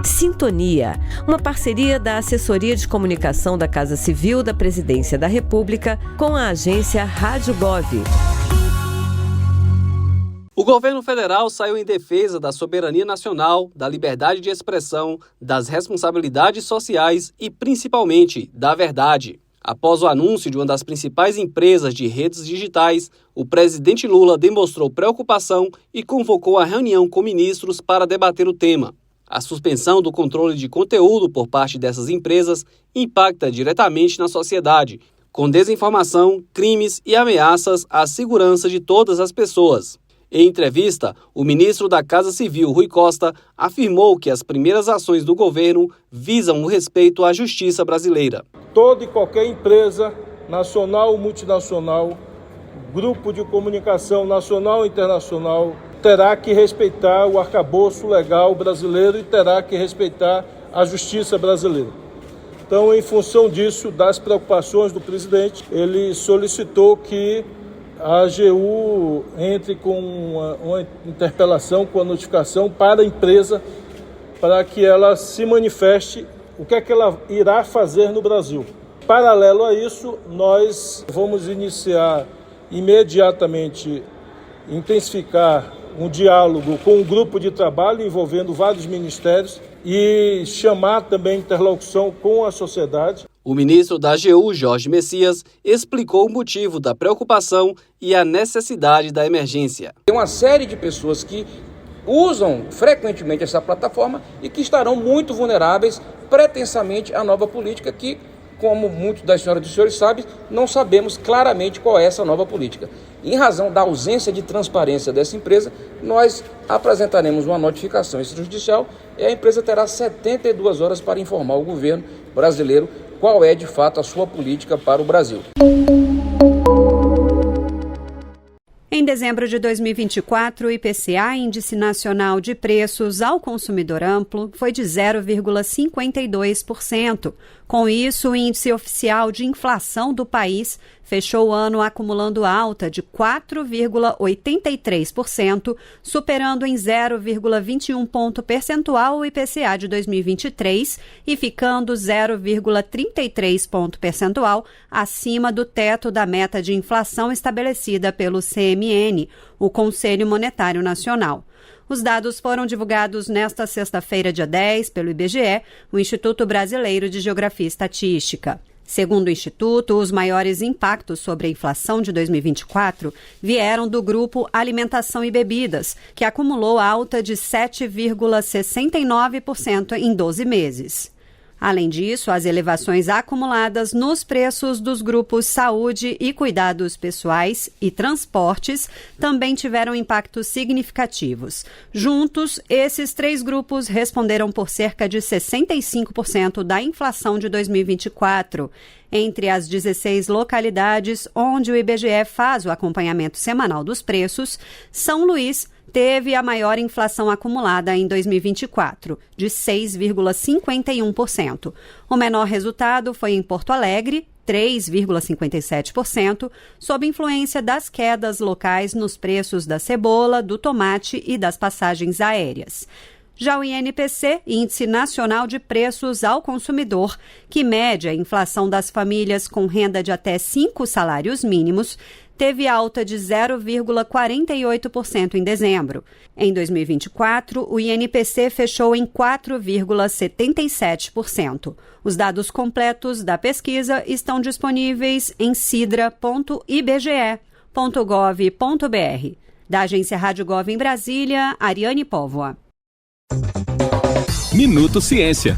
Sintonia, uma parceria da Assessoria de Comunicação da Casa Civil da Presidência da República com a agência Rádio Gov. O governo federal saiu em defesa da soberania nacional, da liberdade de expressão, das responsabilidades sociais e, principalmente, da verdade. Após o anúncio de uma das principais empresas de redes digitais, o presidente Lula demonstrou preocupação e convocou a reunião com ministros para debater o tema. A suspensão do controle de conteúdo por parte dessas empresas impacta diretamente na sociedade, com desinformação, crimes e ameaças à segurança de todas as pessoas. Em entrevista, o ministro da Casa Civil, Rui Costa, afirmou que as primeiras ações do governo visam o respeito à justiça brasileira. Toda e qualquer empresa, nacional ou multinacional, grupo de comunicação nacional ou internacional, terá que respeitar o arcabouço legal brasileiro e terá que respeitar a justiça brasileira. Então, em função disso, das preocupações do presidente, ele solicitou que a AGU entre com uma interpelação, com a notificação para a empresa, para que ela se manifeste o que é que ela irá fazer no Brasil. Paralelo a isso, nós vamos iniciar imediatamente, intensificar um diálogo com um grupo de trabalho envolvendo vários ministérios e chamar também interlocução com a sociedade. O ministro da AGU, Jorge Messias, explicou o motivo da preocupação e a necessidade da emergência. Tem uma série de pessoas que usam frequentemente essa plataforma e que estarão muito vulneráveis pretensamente à nova política que, como muitos das senhoras e dos senhores sabem, não sabemos claramente qual é essa nova política. Em razão da ausência de transparência dessa empresa, nós apresentaremos uma notificação extrajudicial e a empresa terá 72 horas para informar o governo brasileiro qual é, de fato, a sua política para o Brasil. Em dezembro de 2024, o IPCA, Índice Nacional de Preços ao Consumidor Amplo, foi de 0,52%. Com isso, o índice oficial de inflação do país fechou o ano acumulando alta de 4,83%, superando em 0,21 ponto percentual o IPCA de 2023 e ficando 0,33 ponto percentual acima do teto da meta de inflação estabelecida pelo CMN, o Conselho Monetário Nacional. Os dados foram divulgados nesta sexta-feira, dia 10, pelo IBGE, o Instituto Brasileiro de Geografia e Estatística. Segundo o Instituto, os maiores impactos sobre a inflação de 2024 vieram do grupo Alimentação e Bebidas, que acumulou alta de 7,69% em 12 meses. Além disso, as elevações acumuladas nos preços dos grupos Saúde e Cuidados Pessoais e Transportes também tiveram impactos significativos. Juntos, esses três grupos responderam por cerca de 65% da inflação de 2024. Entre as 16 localidades onde o IBGE faz o acompanhamento semanal dos preços, São Luís teve a maior inflação acumulada em 2024, de 6,51%. O menor resultado foi em Porto Alegre, 3,57%, sob influência das quedas locais nos preços da cebola, do tomate e das passagens aéreas. Já o INPC, Índice Nacional de Preços ao Consumidor, que mede a inflação das famílias com renda de até 5 salários mínimos, teve alta de 0,48% em dezembro. Em 2024, o INPC fechou em 4,77%. Os dados completos da pesquisa estão disponíveis em cidra.ibge.gov.br. Da agência Rádio Gov em Brasília, Ariane Póvoa. Minuto Ciência.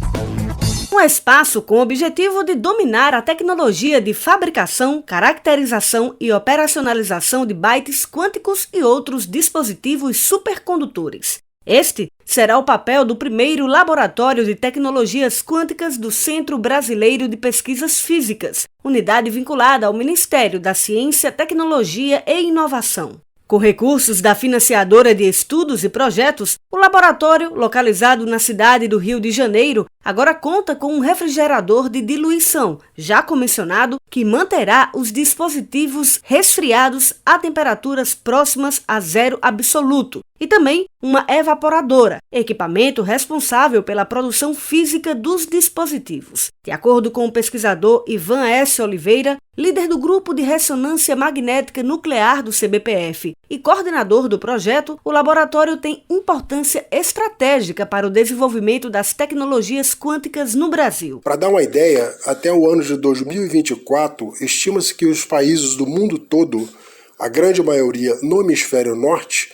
Um espaço com o objetivo de dominar a tecnologia de fabricação, caracterização e operacionalização de bytes quânticos e outros dispositivos supercondutores. Este será o papel do primeiro Laboratório de Tecnologias Quânticas do Centro Brasileiro de Pesquisas Físicas, unidade vinculada ao Ministério da Ciência, Tecnologia e Inovação. Com recursos da financiadora de estudos e projetos, o laboratório, localizado na cidade do Rio de Janeiro, agora conta com um refrigerador de diluição, já comissionado, que manterá os dispositivos resfriados a temperaturas próximas a zero absoluto, e também uma evaporadora, equipamento responsável pela produção física dos dispositivos. De acordo com o pesquisador Ivan S. Oliveira, líder do Grupo de Ressonância Magnética Nuclear do CBPF e coordenador do projeto, o laboratório tem importância estratégica para o desenvolvimento das tecnologias quânticas no Brasil. Para dar uma ideia, até o ano de 2024, estima-se que os países do mundo todo, a grande maioria no hemisfério norte,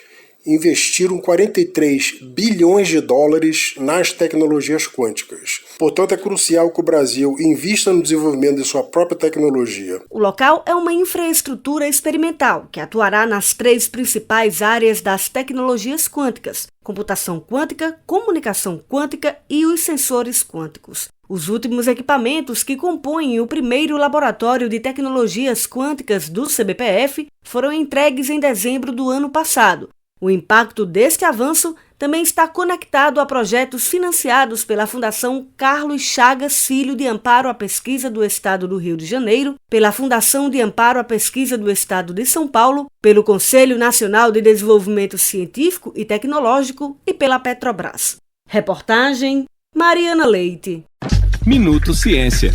investiram 43 bilhões de dólares nas tecnologias quânticas. Portanto, é crucial que o Brasil invista no desenvolvimento de sua própria tecnologia. O local é uma infraestrutura experimental que atuará nas 3 principais áreas das tecnologias quânticas: computação quântica, comunicação quântica e os sensores quânticos. Os últimos equipamentos que compõem o primeiro Laboratório de Tecnologias Quânticas do CBPF foram entregues em dezembro do ano passado. O impacto deste avanço também está conectado a projetos financiados pela Fundação Carlos Chagas Filho de Amparo à Pesquisa do Estado do Rio de Janeiro, pela Fundação de Amparo à Pesquisa do Estado de São Paulo, pelo Conselho Nacional de Desenvolvimento Científico e Tecnológico e pela Petrobras. Reportagem Mariana Leite. Minuto Ciência.